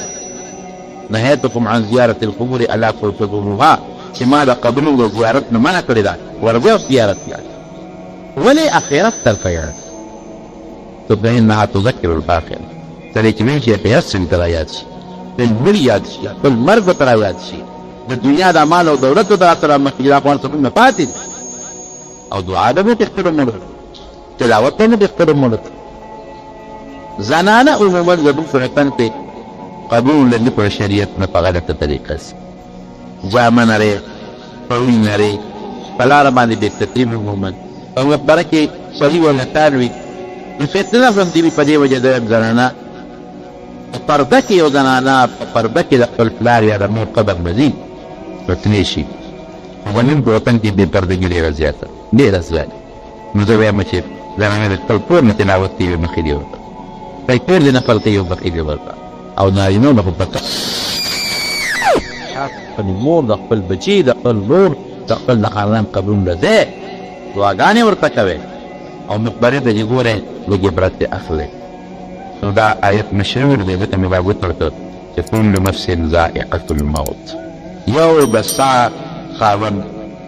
نهیتکم عن زیارت القبور الا تزوروها چې ما د قبرونو د زیارت نه منع کړې ده ورځه زیارت یاد ولې اخرت طرفه یاد تو فإنها تذکر الآخرة سړی چې وایي چې آخرت څنګه ته یاد شي بل مړي یاد شي بل مرګ ورته را یاد شي د دنیا د مال او دولت د سره مخکې د افغان څخه نه پاتې دي او دعا ده به تختر مولد تلاوت نه بختر مولد زنانه عموما زبون فرقان په قبول لري په شریعت نه په غلطه طریقه سي ځامن لري پوین لري په لار باندې د تقدیم عموما او برکه صحیح ولا تاروي الفتنه هم دي په دې وجه د زنانه پرده کې یو زنانه په پرده کې د خپل پلار یا د مور قبر مزید فتنې شي ونن په وطن کې د پردګي ډېره زیاته ډېره زیاته نو زه وایم چې زنانه د خپل کور نه تلاوت کوي مخې دې ورته په کور دې نفل کوي مخې دې ورته او نارینه نه په پته خپل مور د خپل بچي د خپل مور د خپل خاندان قبرونه ده دعاګانې ورته کوي او مقبرې ته چې ګورې لږ عبرت دې اخلي نو دا آیت مشهور دی ځکه مې باید وترته چې كل نفس ذائقة الموت یو بسا خاوند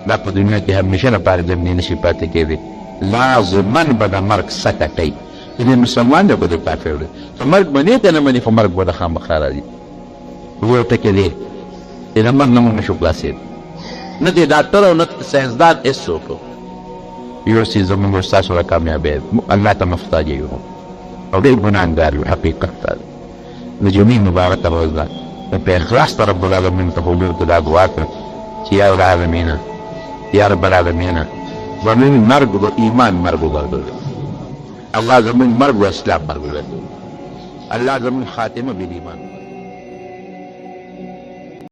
دا په دنیا کې همیشه لپاره د مینې نشي پاتې کېدی لازمن به د مرګ سکه کوي چې مسلمان دی به د کافر دی په مرګ باندې ته نه مني خو مرګ به د خامخا راځي ورته کې دی چې د مرګ نه مو نشو خلاصېد نه دی ډاکټر او نه ساینسدان هېڅوک یو څه زموږ ستاسو را کامیابی الله ته محتاج یو او ډېر ګناهګار یو حقیقت دا د جمعې مبارکه ورځ ده په اخلاص ته رب العالمین ته حضور ته دا دعا کړه چې یا العالمین یا رب العالمین زموږ مرګ د ایمان مرګ وګرځوي الله زموږ مرګ د اسلام مرګ وګرځوي الله زموږ خاتمه بالایمان